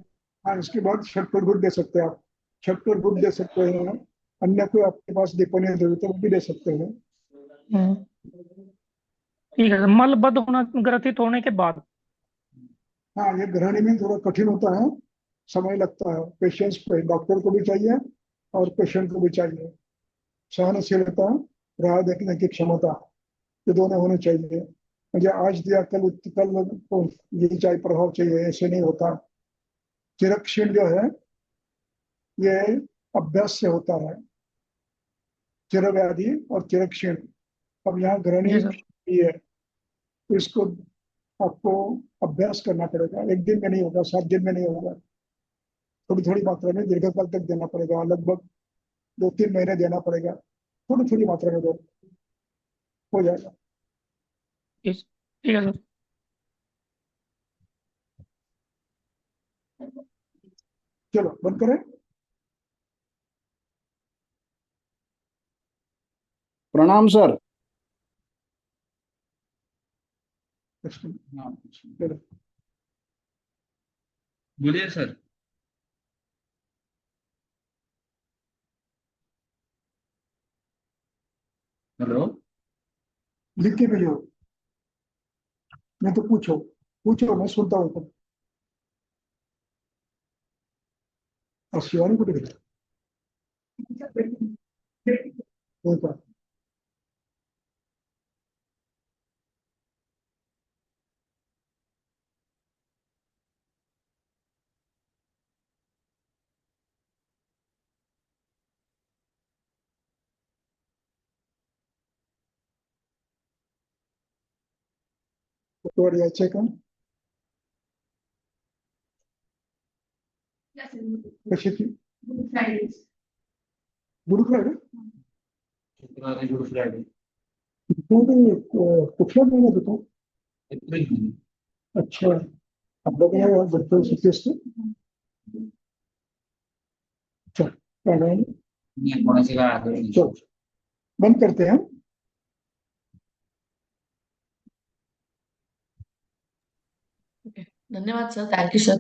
हाँ, इसके बाद छटपट गुड़ दे सकते हैं आप। छटपट गुड़ दे सकते हैं, अन्य कोई आपके पास दीपनीय द्रव्य तो वो भी दे सकते हैं। हम्म। ठीक है सर, मलबद्ध होना, ग्रथित होने के बाद। हाँ, ये ग्रहणी में थोड़ा कठिन होता है, समय लगता है। पेशेंस पे डॉक्टर को भी चाहिए और पेशेंट को भी चाहिए। सहनशीलता, राह देखने की क्षमता, ये दोनों होने चाहिए। मुझे आज दिया कल कल तो यही चाहिए, प्रभाव चाहिए, ऐसे नहीं होता। चिरक्षीण जो है, ये अभ्यास से होता है। चिर व्याधि और चिरक्षीण। अब यहाँ ग्रहणी जी सर। ही है, तो इसको आपको अभ्यास करना पड़ेगा। एक दिन में नहीं होगा, 7 दिन में नहीं होगा। थोड़ी थोड़ी मात्रा में दीर्घकाल तक देना पड़ेगा, लगभग 2-3 महीने देना पड़ेगा। थोड़ी थोड़ी मात्रा में दो, हो जाएगा। ठीक ठीक है सर। चलो बंद करें। प्रणाम सर। हाँ, चलो, बोलिए सर। हेलो। लिख के भेजो, नहीं तो पूछो, पूछो, मैं सुनता हूँ। और शिवानी को भेजो। होता तो यायचे का कशी ती गुड फ्रायडे शुक्रवारी गुड फ्रायडे, कुठल्या महिन्यात होतो? एप्रिल महिने. अच्छा, आपल्याकडे बद्दल सुट्टी असते. चल, चालेल. नाही, कोणाचे काय आढळ नाही. चल, बंद करते हैं. धन्यवाद सर, थैंक यू सर।